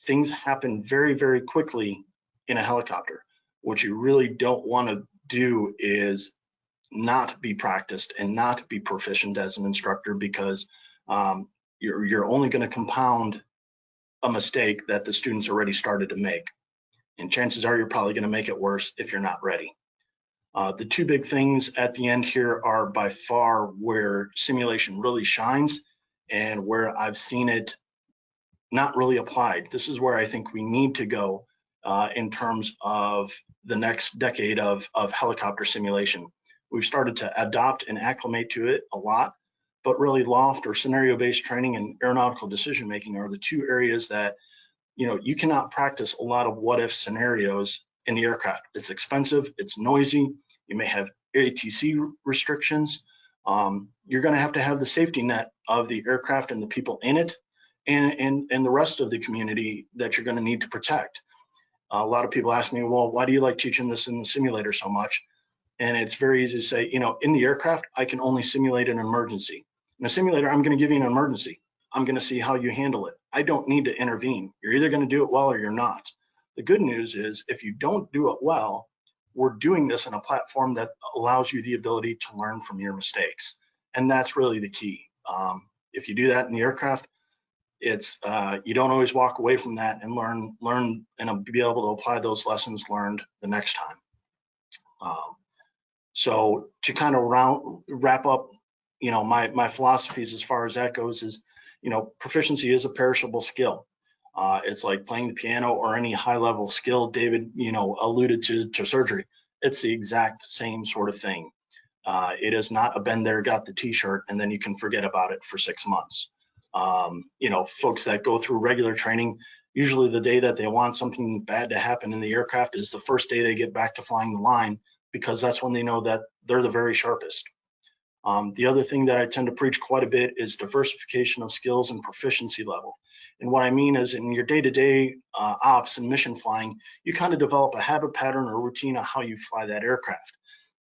things happen very, very quickly in a helicopter. What you really don't want to do is not be practiced and not be proficient as an instructor, because you're only going to compound a mistake that the students already started to make. And chances are you're probably going to make it worse if you're not ready. The 2 big things at the end here are by far where simulation really shines and where I've seen it not really applied. This is where I think we need to go in terms of the next decade of helicopter simulation. We've started to adopt and acclimate to it a lot, but really loft or scenario-based training and aeronautical decision-making are the 2 areas that, you cannot practice a lot of what-if scenarios in the aircraft. It's expensive, it's noisy, you may have ATC restrictions. You're going to have the safety net of the aircraft and the people in it, and the rest of the community that you're going to need to protect. A lot of people ask me, well, why do you like teaching this in the simulator so much? And it's very easy to say, in the aircraft, I can only simulate an emergency. In a simulator, I'm going to give you an emergency. I'm going to see how you handle it. I don't need to intervene. You're either going to do it well or you're not. The good news is if you don't do it well, we're doing this on a platform that allows you the ability to learn from your mistakes. And that's really the key. If you do that in the aircraft, it's you don't always walk away from that and learn and be able to apply those lessons learned the next time. So to kind of wrap up, my philosophies as far as that goes is, proficiency is a perishable skill. It's like playing the piano or any high-level skill. David, alluded to surgery. It's the exact same sort of thing. It is not a been there, got the T-shirt, and then you can forget about it for 6 months. Folks that go through regular training, usually the day that they want something bad to happen in the aircraft is the first day they get back to flying the line, because that's when they know that they're the very sharpest. The other thing that I tend to preach quite a bit is diversification of skills and proficiency level. And what I mean is in your day-to-day ops and mission flying, you kind of develop a habit pattern or routine of how you fly that aircraft.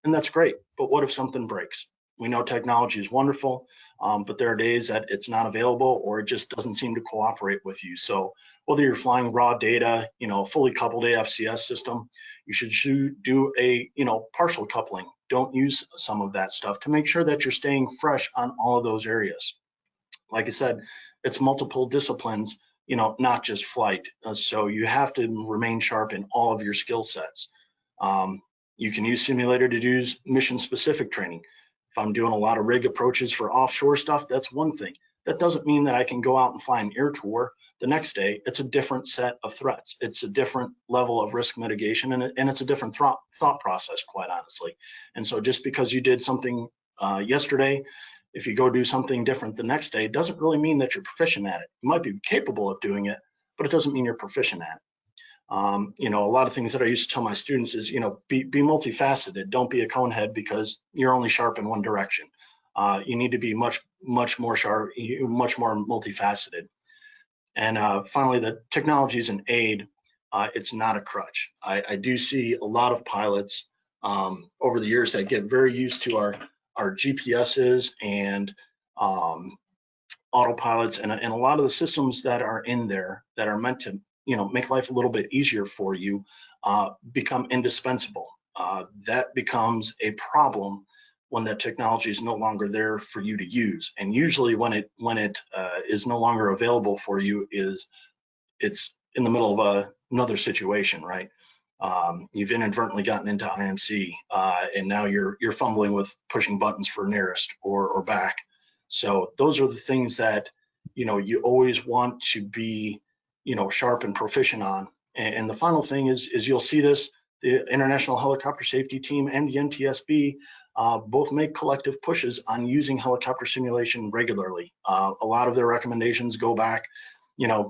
And that's great, but what if something breaks? We know technology is wonderful, but there are days that it's not available or it just doesn't seem to cooperate with you. So whether you're flying raw data, fully coupled AFCS system, you should do a, partial coupling. Don't use some of that stuff to make sure that you're staying fresh on all of those areas. Like I said, it's multiple disciplines, not just flight. So you have to remain sharp in all of your skill sets. You can use simulator to do mission-specific training. If I'm doing a lot of rig approaches for offshore stuff, that's one thing. That doesn't mean that I can go out and fly an air tour the next day. It's a different set of threats. It's a different level of risk mitigation, and it's a different thought process, quite honestly. And so just because you did something yesterday, if you go do something different the next day, it doesn't really mean that you're proficient at it. You might be capable of doing it, but it doesn't mean you're proficient at it. A lot of things that I used to tell my students is, be multifaceted. Don't be a conehead because you're only sharp in one direction. You need to be much more sharp, much more multifaceted. And finally, the technology is an aid. It's not a crutch. I do see a lot of pilots over the years that get very used to our GPSs and autopilots and a lot of the systems that are in there that are meant to make life a little bit easier for you, become indispensable. That becomes a problem when that technology is no longer there for you to use. And usually when it is no longer available for you, it's in the middle of another situation, right? You've inadvertently gotten into IMC, and now you're fumbling with pushing buttons for nearest or back. So those are the things that you always want to be sharp and proficient on. And the final thing is you'll see this, the International Helicopter Safety Team and the NTSB both make collective pushes on using helicopter simulation regularly. A lot of their recommendations go back,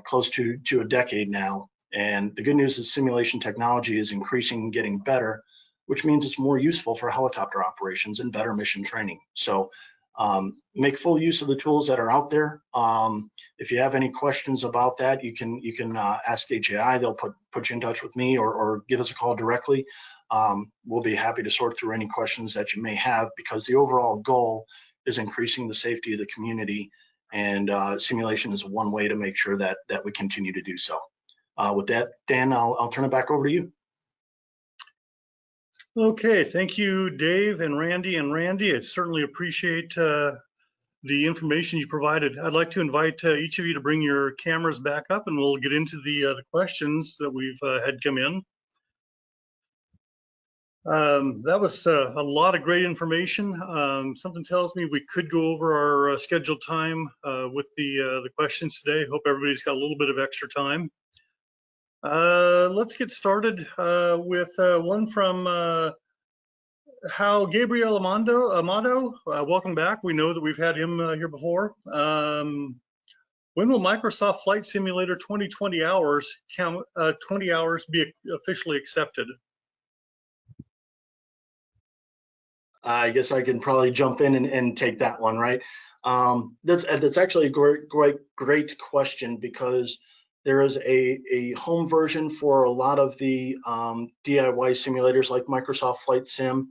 close to a decade now. And the good news is simulation technology is increasing and getting better. which means it's more useful for helicopter operations and better mission training. So make full use of the tools that are out there. If you have any questions about that, you can ask HAI. They'll put you in touch with me, or give us a call directly. We'll be happy to sort through any questions that you may have, because the overall goal is increasing the safety of the community, and simulation is one way to make sure that we continue to do so. With that, Dan, I'll turn it back over to you. Okay, thank you, Dave and Randy. I certainly appreciate the information you provided. I'd like to invite each of you to bring your cameras back up, and we'll get into the questions that we've had come in. That was a lot of great information. Something tells me we could go over our scheduled time with the questions today. Hope everybody's got a little bit of extra time. Let's get started with one from Gabriel Amado. Welcome back. We know that we've had him here before. When will Microsoft Flight Simulator 2020 hours be officially accepted? I guess I can probably jump in and take that one, right? That's actually a great question, because there is a home version for a lot of the DIY simulators like Microsoft Flight Sim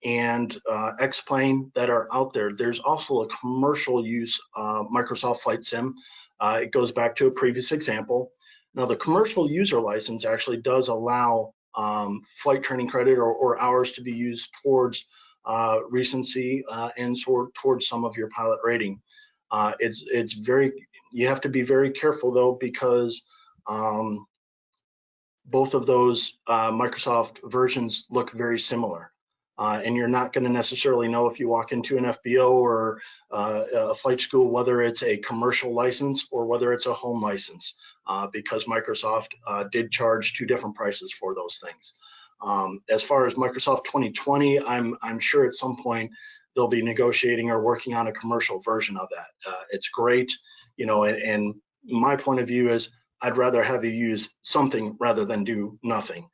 and X-Plane that are out there. There's also a commercial use Microsoft Flight Sim. It goes back to a previous example. Now, the commercial user license actually does allow flight training credit or hours to be used towards recency and towards some of your pilot rating. You have to be very careful though, because both of those Microsoft versions look very similar. And you're not going to necessarily know if you walk into an FBO or a flight school whether it's a commercial license or whether it's a home license, because Microsoft did charge two different prices for those things. As far as Microsoft 2020, I'm sure at some point they'll be negotiating or working on a commercial version of that. It's great, you know, and my point of view is I'd rather have you use something rather than do nothing.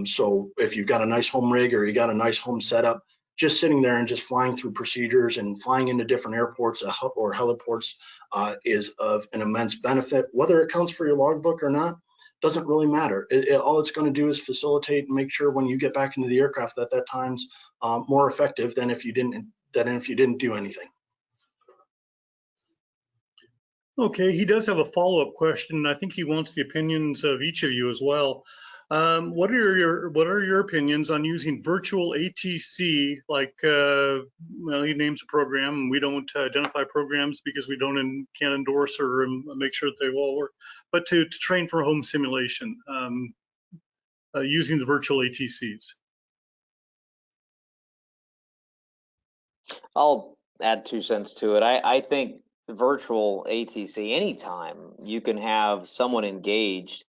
So if you've got a nice home rig or you got a nice home setup, just sitting there and just flying through procedures and flying into different airports or heliports is of an immense benefit. Whether it counts for your logbook or not doesn't really matter. All it's going to do is facilitate and make sure when you get back into the aircraft that time's more effective than if you didn't do anything. Okay, he does have a follow-up question. I think he wants the opinions of each of you as well. What are your opinions on using virtual ATC? Like, well, he names a program, and we don't identify programs because we can't endorse or make sure that they all work. But to train for home simulation using the virtual ATCs. I'll add 2 cents to it. I think the virtual ATC, anytime you can have someone engaged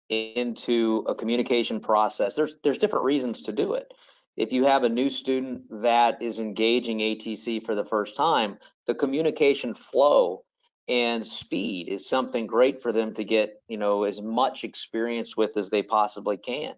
into a communication process, there's different reasons to do it. If you have a new student that is engaging ATC for the first time, the communication flow and speed is something great for them to get, you know, as much experience with as they possibly can.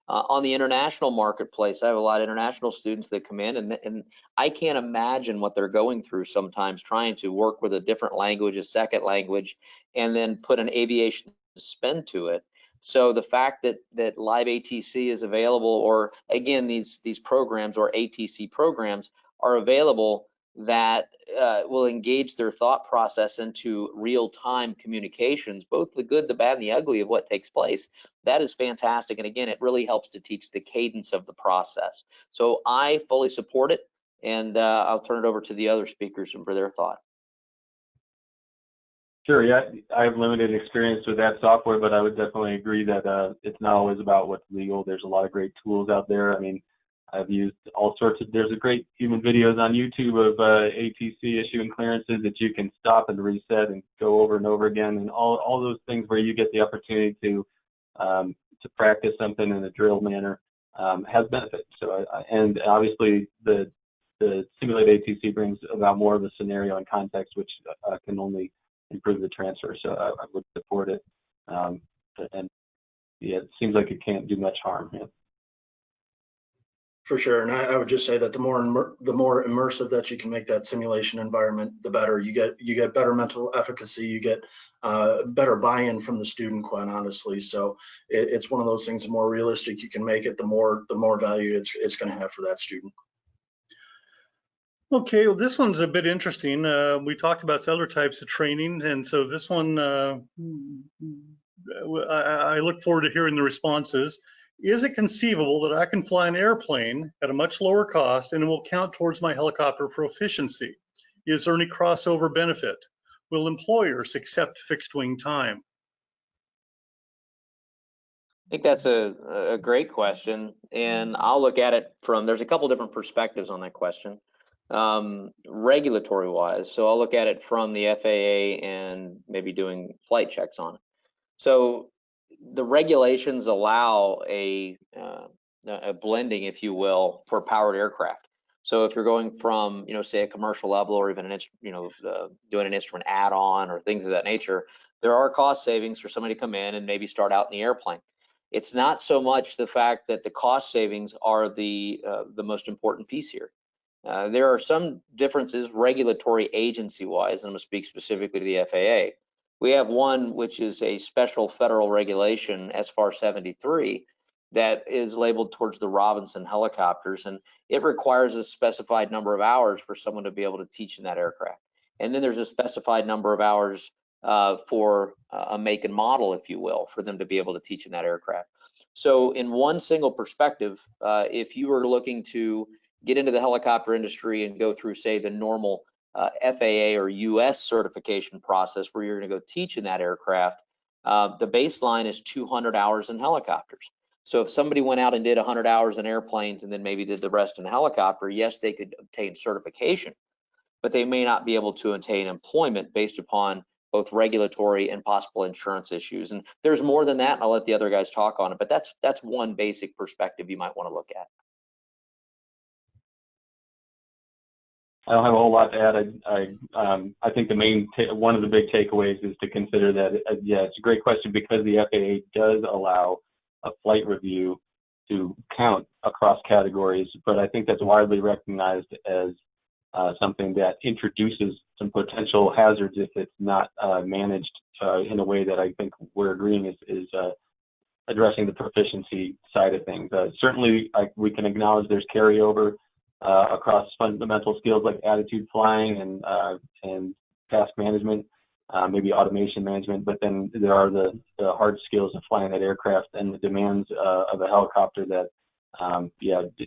On the international marketplace, I have a lot of international students that come in, and I can't imagine what they're going through sometimes trying to work with a different language, a second language, and then put an aviation spin to it. So the fact that live ATC is available, or again, these programs or ATC programs are available that will engage their thought process into real-time communications, both the good, the bad, and the ugly of what takes place. That is fantastic. And again, it really helps to teach the cadence of the process. So I fully support it, and I'll turn it over to the other speakers for their thought. Sure, yeah, I have limited experience with that software, but I would definitely agree that it's not always about what's legal. There's a lot of great tools out there. I mean, I've used all sorts of, there's a great human videos on YouTube of ATC issuing clearances that you can stop and reset and go over and over again, and all those things where you get the opportunity to practice something in a drill manner has benefits. So, and obviously the simulated ATC brings about more of a scenario and context, which can only improve the transfer. So I would support it. And yeah, it seems like it can't do much harm. Yeah. For sure, and I would just say that the more immersive that you can make that simulation environment, the better. You get better mental efficacy, you get better buy-in from the student, quite honestly. So it's one of those things. The more realistic you can make it, the more value it's going to have for that student. Okay, well, this one's a bit interesting. We talked about other types of training, and so this one, I look forward to hearing the responses. Is it conceivable that I can fly an airplane at a much lower cost and it will count towards my helicopter proficiency? Is there any crossover benefit? Will employers accept fixed wing time? I think that's a great question, and I'll look at it from, there's a couple different perspectives on that question. Regulatory wise, so I'll look at it from the FAA and maybe doing flight checks on it. So the regulations allow a blending, if you will, for powered aircraft. So if you're going from, say a commercial level, or even doing an instrument add-on or things of that nature, there are cost savings for somebody to come in and maybe start out in the airplane. It's not so much the fact that the cost savings are the most important piece here. There are some differences regulatory agency-wise, and I'm going to speak specifically to the FAA. We have one which is a special federal regulation, SFAR 73, that is labeled towards the Robinson helicopters, and it requires a specified number of hours for someone to be able to teach in that aircraft. And then there's a specified number of hours for a make and model, if you will, for them to be able to teach in that aircraft. So in one single perspective, if you were looking to get into the helicopter industry and go through, say, the normal FAA or US certification process where you're going to go teach in that aircraft, the baseline is 200 hours in helicopters. So if somebody went out and did 100 hours in airplanes and then maybe did the rest in helicopter, yes, they could obtain certification, but they may not be able to obtain employment based upon both regulatory and possible insurance issues. And there's more than that, and I'll let the other guys talk on it, but that's one basic perspective you might want to look at. I don't have a whole lot to add. I think one of the big takeaways is to consider that, yeah, it's a great question because the FAA does allow a flight review to count across categories, but I think that's widely recognized as something that introduces some potential hazards if it's not managed in a way that I think we're agreeing is addressing the proficiency side of things. Certainly, we can acknowledge there's carryover across fundamental skills like attitude flying and task management, maybe automation management, but then there are the hard skills of flying that aircraft and the demands of a helicopter that,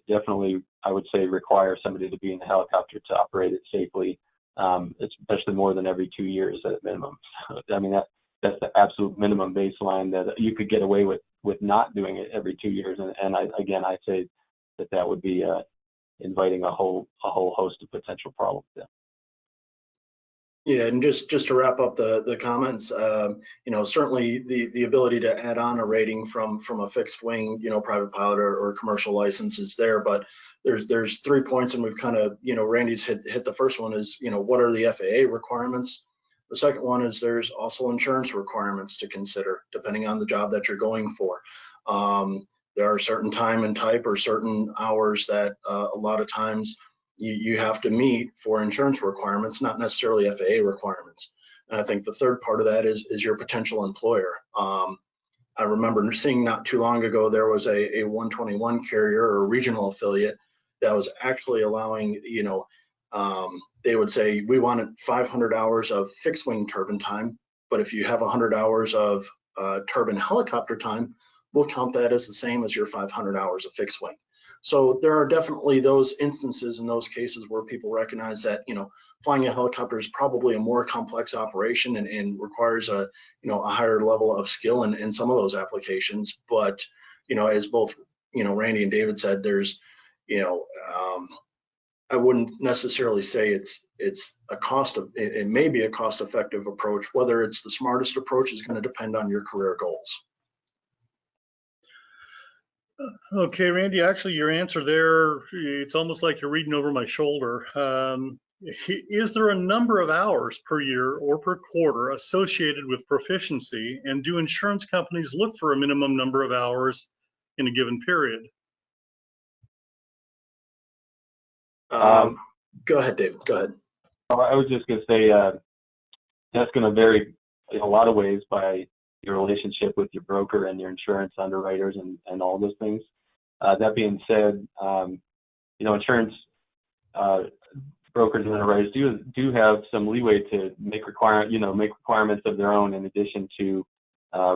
definitely I would say require somebody to be in the helicopter to operate it safely, especially more than every 2 years at a minimum. So, I mean, that's the absolute minimum baseline that you could get away with not doing it every 2 years. And I say that would be inviting a whole host of potential problems there. Yeah, and just to wrap up the comments, certainly the ability to add on a rating from a fixed wing, private pilot or commercial license is there, but there's 3 points, and we've kind of, Randy's hit the first one is, what are the FAA requirements? The second one is there's also insurance requirements to consider depending on the job that you're going for. There are certain time and type or certain hours that a lot of times you have to meet for insurance requirements, not necessarily FAA requirements. And I think the third part of that is your potential employer. I remember seeing not too long ago, there was a 121 carrier or a regional affiliate that was actually allowing, they would say, we wanted 500 hours of fixed wing turbine time, but if you have 100 hours of turbine helicopter time, we'll count that as the same as your 500 hours of fixed wing. So there are definitely those instances in those cases where people recognize that, flying a helicopter is probably a more complex operation and requires a higher level of skill in some of those applications. But, as both, Randy and David said, there's, I wouldn't necessarily say it's a cost of, it may be a cost-effective approach. Whether it's the smartest approach is going to depend on your career goals. Okay, Randy, actually your answer there, it's almost like you're reading over my shoulder. Is there a number of hours per year or per quarter associated with proficiency, and do insurance companies look for a minimum number of hours in a given period? Go ahead, David. Go ahead. I was just going to say that's going to vary in a lot of ways by your relationship with your broker and your insurance underwriters and all those things. That being said, insurance brokers and underwriters do have some leeway to make requirements of their own in addition to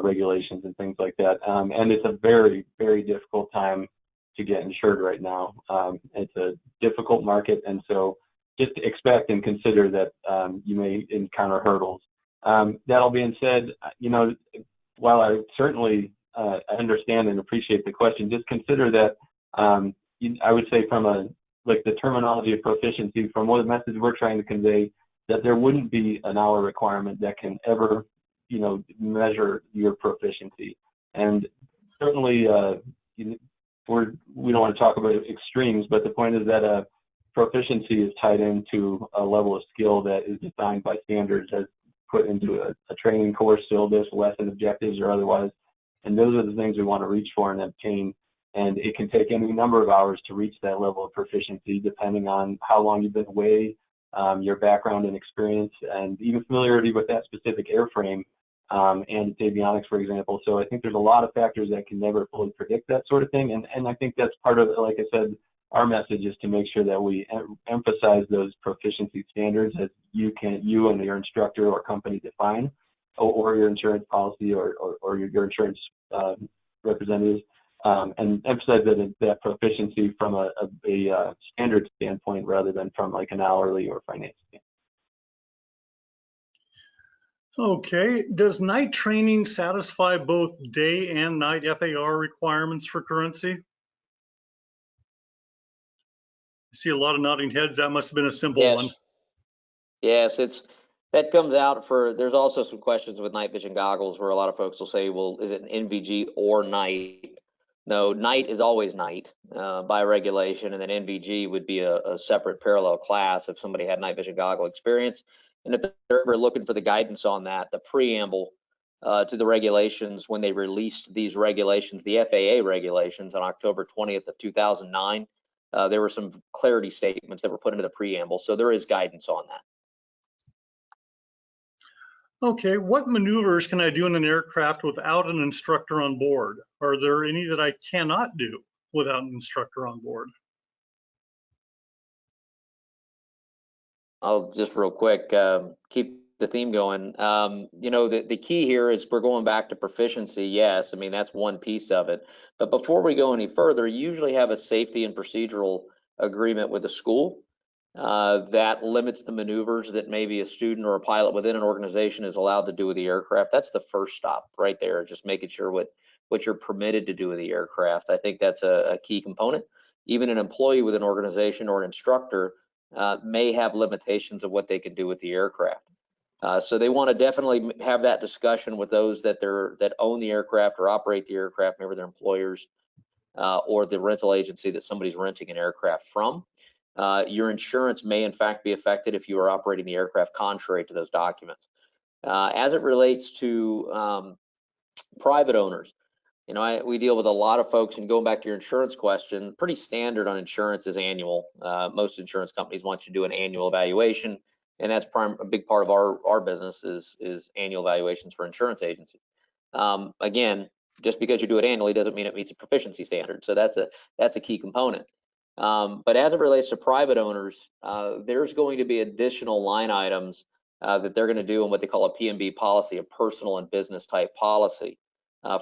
regulations and things like that. And it's a very, very difficult time to get insured right now. It's a difficult market, and so just expect and consider that you may encounter hurdles. That all being said, while I certainly understand and appreciate the question, just consider that I would say from the terminology of proficiency, from what the message we're trying to convey, that there wouldn't be an hour requirement that can ever, measure your proficiency. And certainly, we don't want to talk about extremes, but the point is that proficiency is tied into a level of skill that is defined by standards as put into a training course, syllabus, lesson objectives, or otherwise. And those are the things we want to reach for and obtain. And it can take any number of hours to reach that level of proficiency, depending on how long you've been away, your background and experience, and even familiarity with that specific airframe and its avionics, for example. So I think there's a lot of factors that can never fully predict that sort of thing. And I think that's part of, like I said, our message is to make sure that we emphasize those proficiency standards as you and your instructor or company define, or your insurance policy or your insurance representatives, and emphasize that proficiency from a standard standpoint rather than from like an hourly or finance standpoint. Okay, does night training satisfy both day and night FAR requirements for currency? I see a lot of nodding heads. That must have been a simple one. Yes, that comes out there's also some questions with night vision goggles where a lot of folks will say, well, is it an NVG or night? No, night is always night by regulation, and then NVG would be a separate parallel class if somebody had night vision goggle experience. And if they're ever looking for the guidance on that, the preamble to the regulations when they released these regulations, the FAA regulations on October 20th of 2009, there were some clarity statements that were put into the preamble. So there is guidance on that. Okay, what maneuvers can I do in an aircraft without an instructor on board? Are there any that I cannot do without an instructor on board? I'll just real quick keep the theme going. The key here is we're going back to proficiency. Yes, I mean, that's one piece of it. But before we go any further, you usually have a safety and procedural agreement with the school that limits the maneuvers that maybe a student or a pilot within an organization is allowed to do with the aircraft. That's the first stop right there, just making sure what you're permitted to do with the aircraft. I think that's a key component. Even an employee with an organization or an instructor may have limitations of what they can do with the aircraft. So they want to definitely have that discussion with those that own the aircraft or operate the aircraft, maybe their employers or the rental agency that somebody's renting an aircraft from. Your insurance may in fact be affected if you are operating the aircraft contrary to those documents. As it relates to private owners, we deal with a lot of folks, and going back to your insurance question, pretty standard on insurance is annual. Most insurance companies want you to do an annual evaluation, and that's a big part of our business is annual evaluations for insurance agencies. Again, just because you do it annually doesn't mean it meets a proficiency standard. So that's a key component. But as it relates to private owners, there's going to be additional line items that they're going to do in what they call a P&B policy, a personal and business type policy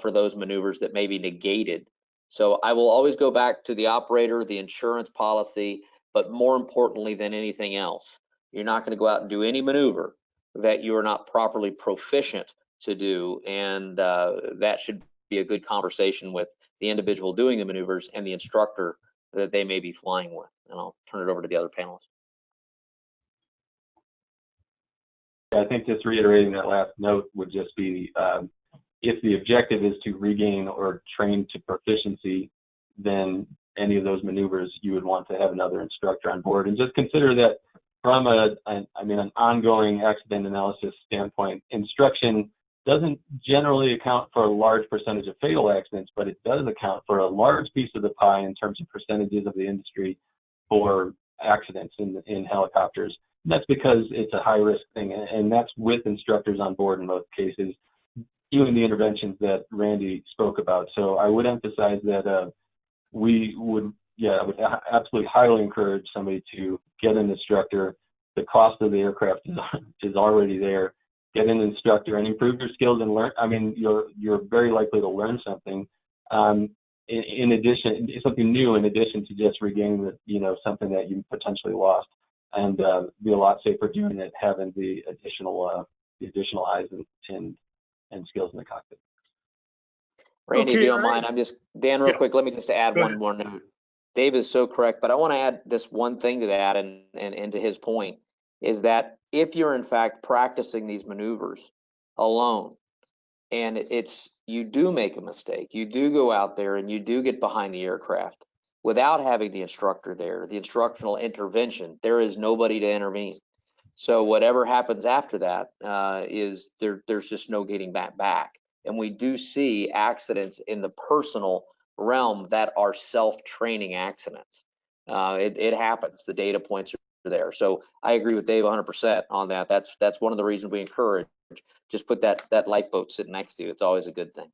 for those maneuvers that may be negated. So I will always go back to the operator, the insurance policy, but more importantly than anything else, you're not going to go out and do any maneuver that you are not properly proficient to do. And that should be a good conversation with the individual doing the maneuvers and the instructor that they may be flying with. And I'll turn it over to the other panelists. I think just reiterating that last note would just be, if the objective is to regain or train to proficiency, then any of those maneuvers you would want to have another instructor on board. And just consider that from an ongoing accident analysis standpoint, instruction doesn't generally account for a large percentage of fatal accidents, but it does account for a large piece of the pie in terms of percentages of the industry for accidents in helicopters. And that's because it's a high risk thing, and that's with instructors on board in most cases, doing the interventions that Randy spoke about. So I would emphasize that I would absolutely highly encourage somebody to get an instructor. The cost of the aircraft is already there. Get an instructor and improve your skills and learn. I mean, you're very likely to learn something. In addition, something new in addition to just regaining something that you potentially lost, and be a lot safer doing it, having the additional eyes and skills in the cockpit. Randy, Okay, if you don't mind, Dan, real quick, let me just add Go one ahead. more note. Dave is so correct, but I want to add this one thing to that and to his point, is that if you're in fact practicing these maneuvers alone, and you do make a mistake, you do go out there and you do get behind the aircraft without having the instructor there, the instructional intervention, there is nobody to intervene. So whatever happens after that there's just no getting back. And we do see accidents in the personal realm that are self-training accidents. It happens. The data points are there. So I agree with Dave 100% on that. That's one of the reasons we encourage. Just put that lifeboat sitting next to you. It's always a good thing.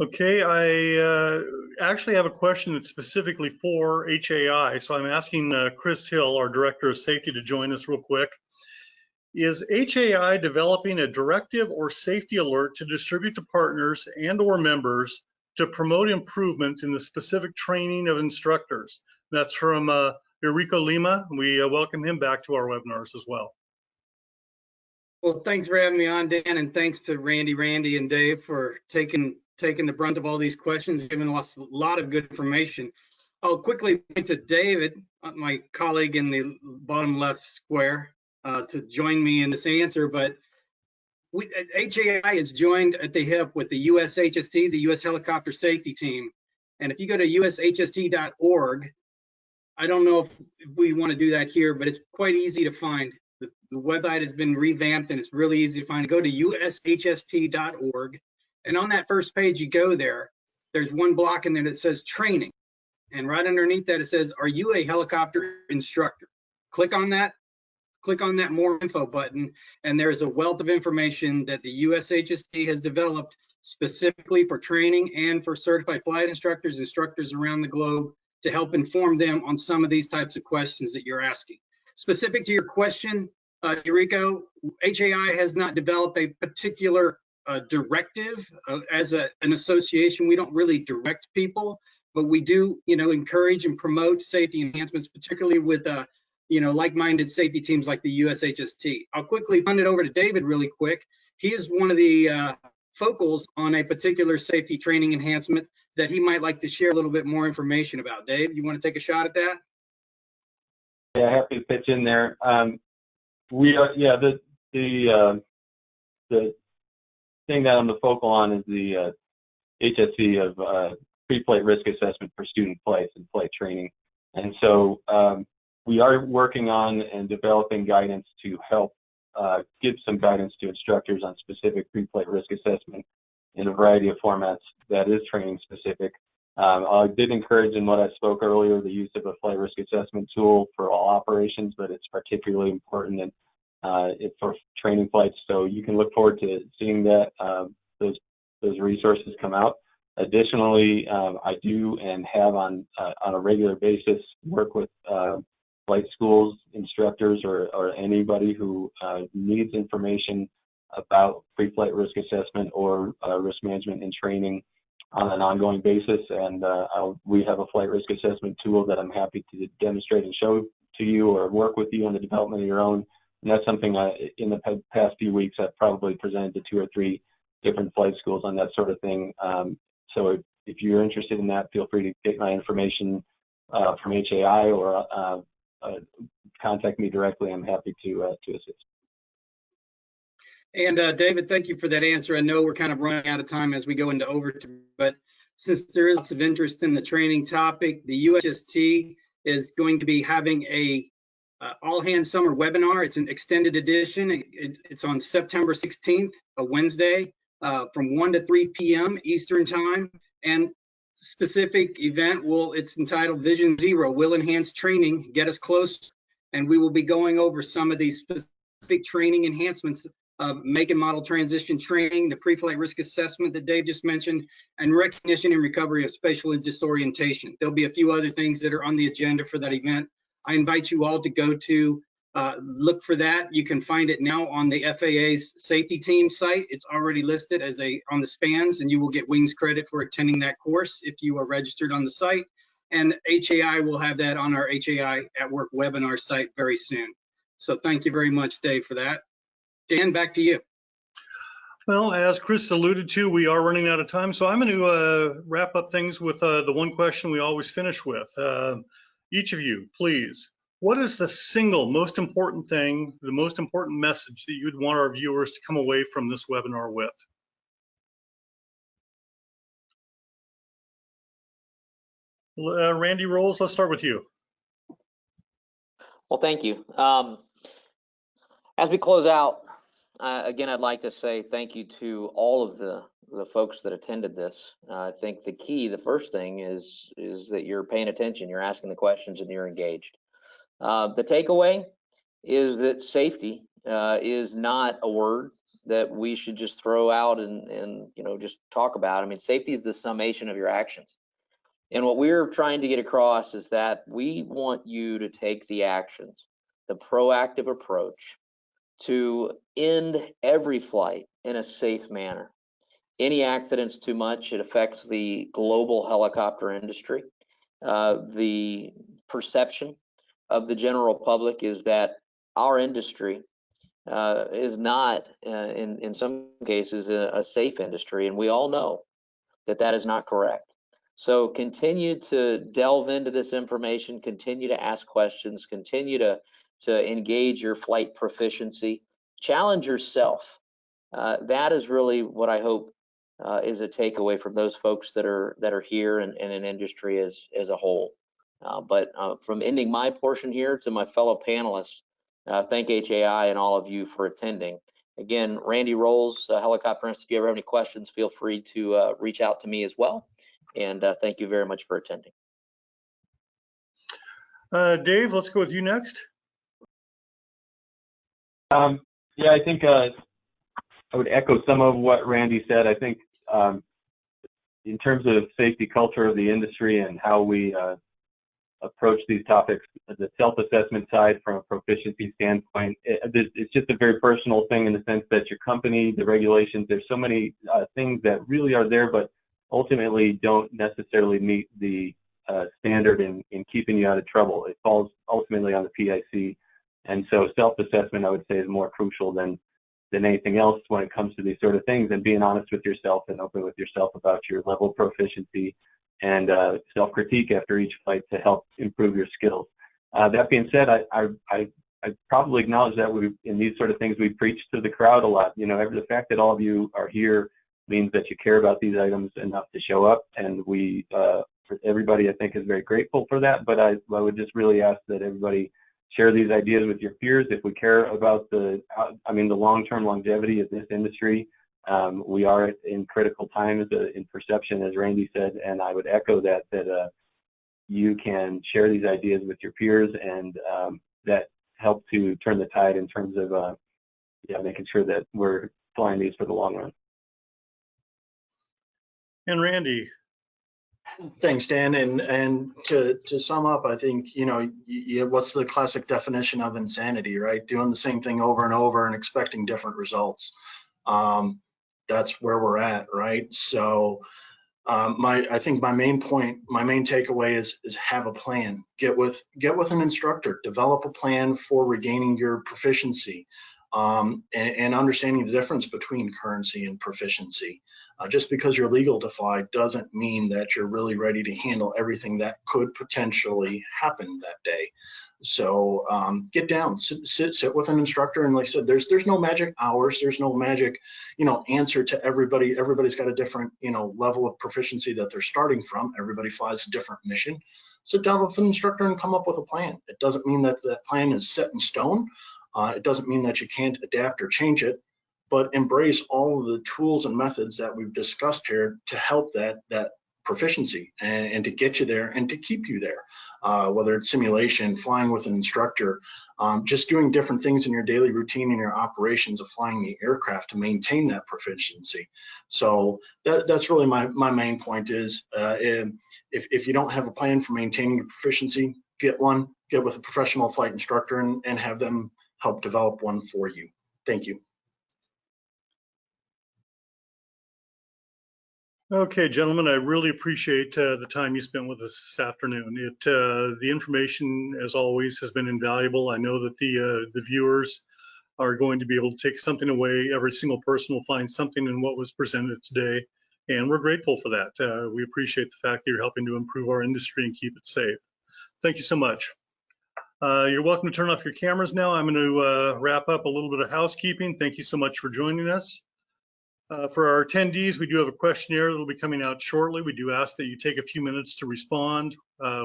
Okay, I actually have a question that's specifically for HAI. So I'm asking Chris Hill, our Director of Safety, to join us real quick. Is HAI developing a directive or safety alert to distribute to partners and or members to promote improvements in the specific training of instructors? That's from Eurico Lima. We welcome him back to our webinars as well. Well, thanks for having me on, Dan, and thanks to Randy, and Dave for taking the brunt of all these questions, giving us a lot of good information. I'll quickly point to David, my colleague in the bottom left square, to join me in this answer. But HAI is joined at the hip with the USHST, the U.S. Helicopter Safety Team. And if you go to ushst.org, I don't know if we want to do that here, but it's quite easy to find. The website has been revamped and it's really easy to find. Go to ushst.org, and on that first page you go there, there's one block in there that says training, and right underneath that it says, are you a helicopter instructor? Click on that more info button, and there's a wealth of information that the USHST has developed specifically for training and for certified flight instructors around the globe, to help inform them on some of these types of questions that you're asking. Specific to your question, Eurico, HAI has not developed a particular directive. As an association, we don't really direct people, but we do, encourage and promote safety enhancements, particularly with, like-minded safety teams like the USHST. I'll quickly hand it over to David really quick. He is one of the focals on a particular safety training enhancement that he might like to share a little bit more information about. Dave, you want to take a shot at that? Yeah, happy to pitch in there. The thing that I'm the focal on is the HSC of pre-flight risk assessment for student flights and flight training. And so we are working on and developing guidance to help give some guidance to instructors on specific pre-flight risk assessment in a variety of formats that is training specific. I did encourage in what I spoke earlier the use of a flight risk assessment tool for all operations, but it's particularly important for training flights. So you can look forward to seeing that those resources come out. Additionally, I do and have on a regular basis work with flight schools, instructors, or anybody who needs information about pre-flight risk assessment or risk management and training on an ongoing basis. And we have a flight risk assessment tool that I'm happy to demonstrate and show to you, or work with you on the development of your own. And that's something in the past few weeks I've probably presented to 2 or 3 different flight schools on that sort of thing. So if you're interested in that, feel free to get my information from HAI or contact me directly. I'm happy to assist. And David, thank you for that answer. I know we're kind of running out of time as we go into overtime, but since there is lots of interest in the training topic, the USHST is going to be having a all-hands summer webinar. It's an extended edition. It's on September 16th, a Wednesday, from 1 to 3 p.m. Eastern time. And specific event it's entitled Vision Zero, will enhance training, get us close. And we will be going over some of these specific training enhancements of make and model transition training, the pre-flight risk assessment that Dave just mentioned, and recognition and recovery of spatial disorientation. There'll be a few other things that are on the agenda for that event. I invite you all to go to look for that. You can find it now on the FAA's safety team site. It's already listed as on the spans, and you will get wings credit for attending that course if you are registered on the site. And HAI will have that on our HAI at Work webinar site very soon. So thank you very much, Dave, for that. Dan, back to you. Well, as Chris alluded to, we are running out of time, so I'm going to wrap up things with the one question we always finish with. Each of you, please, what is the single most important thing, the most important message that you'd want our viewers to come away from this webinar with? Randy Rowles, let's start with you. Well, thank you. As we close out, again, I'd like to say thank you to all of the folks that attended this. I think the first thing is that you're paying attention, you're asking the questions, and you're engaged. The takeaway is that safety is not a word that we should just throw out and just talk about. I mean, safety is the summation of your actions. And what we're trying to get across is that we want you to take the actions, the proactive approach to end every flight in a safe manner. Any accidents too much, it affects the global helicopter industry. The perception of the general public is that our industry is not, in some cases, a safe industry, and we all know that that is not correct. So continue to delve into this information, continue to ask questions, continue to engage your flight proficiency, challenge yourself. That is really what I hope is a takeaway from those folks that are here and in industry as a whole. But from ending my portion here to my fellow panelists, thank HAI and all of you for attending. Again, Randy Rowles, Helicopter Institute, if you ever have any questions, feel free to reach out to me as well. And thank you very much for attending. Dave, let's go with you next. Yeah, I think I would echo some of what Randy said. I think in terms of safety culture of the industry and how we approach these topics, the self-assessment side from a proficiency standpoint, it's just a very personal thing in the sense that your company, the regulations, there's so many things that really are there, but ultimately don't necessarily meet the standard in keeping you out of trouble. It falls ultimately on the PIC. And so self-assessment, I would say, is more crucial than anything else when it comes to these sort of things, and being honest with yourself and open with yourself about your level of proficiency and self-critique after each flight to help improve your skills. That being said, I probably acknowledge that in these sort of things, we preach to the crowd a lot. You know, the fact that all of you are here means that you care about these items enough to show up, and everybody, I think, is very grateful for that. But I would just really ask that everybody share these ideas with your peers. If we care about the long-term longevity of this industry, we are in critical times in perception, as Randy said, and I would echo that you can share these ideas with your peers, and that help to turn the tide in terms of making sure that we're flying these for the long run. And Randy. Thanks, Dan. And to sum up, I think, what's the classic definition of insanity, right? Doing the same thing over and over and expecting different results. That's where we're at, right? So I think my main takeaway is have a plan. Get with an instructor, develop a plan for regaining your proficiency, and understanding the difference between currency and proficiency. Just because you're legal to fly doesn't mean that you're really ready to handle everything that could potentially happen that day. So get down, sit with an instructor, and like I said, there's no magic hours, there's no magic, answer to everybody. Everybody's got a different, level of proficiency that they're starting from. Everybody flies a different mission. Sit down with an instructor and come up with a plan. It doesn't mean that that plan is set in stone. It doesn't mean that you can't adapt or change it, but embrace all of the tools and methods that we've discussed here to help that proficiency and to get you there and to keep you there, whether it's simulation, flying with an instructor, just doing different things in your daily routine and your operations of flying the aircraft to maintain that proficiency. So that's really my main point is if you don't have a plan for maintaining your proficiency, get with a professional flight instructor and have them help develop one for you. Thank you. Okay, gentlemen, I really appreciate the time you spent with us this afternoon. The information, as always, has been invaluable. I know that the viewers are going to be able to take something away. Every single person will find something in what was presented today, and we're grateful for that. We appreciate the fact that you're helping to improve our industry and keep it safe. Thank you so much. You're welcome to turn off your cameras now. I'm going to wrap up a little bit of housekeeping. Thank you so much for joining us. For our attendees, we do have a questionnaire that will be coming out shortly. We do ask that you take a few minutes to respond.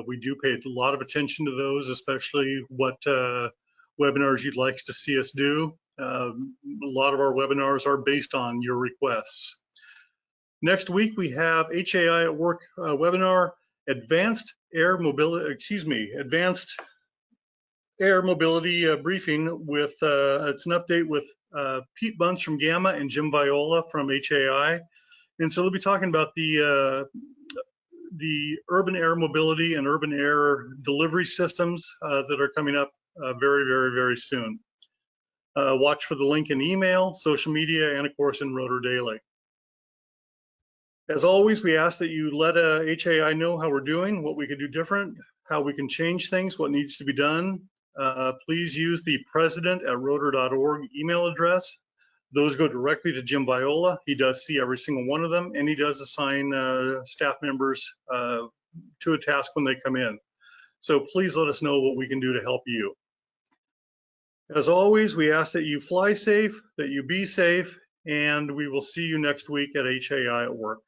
We do pay a lot of attention to those, especially what webinars you'd like to see us do. A lot of our webinars are based on your requests. Next week, we have HAI at Work webinar, Advanced Air Mobility briefing with, it's an update with Pete Bunce from Gamma and Jim Viola from HAI. And so they'll be talking about the urban air mobility and urban air delivery systems that are coming up very, very, very soon. Watch for the link in email, social media, and of course in Rotor Daily. As always, we ask that you let HAI know how we're doing, what we could do different, how we can change things, what needs to be done. Please use the president@rotor.org email address. Those go directly to Jim Viola. He does see every single one of them, and he does assign staff members to a task when they come in. So please let us know what we can do to help you. As always, we ask that you fly safe, that you be safe, and we will see you next week at HAI at Work.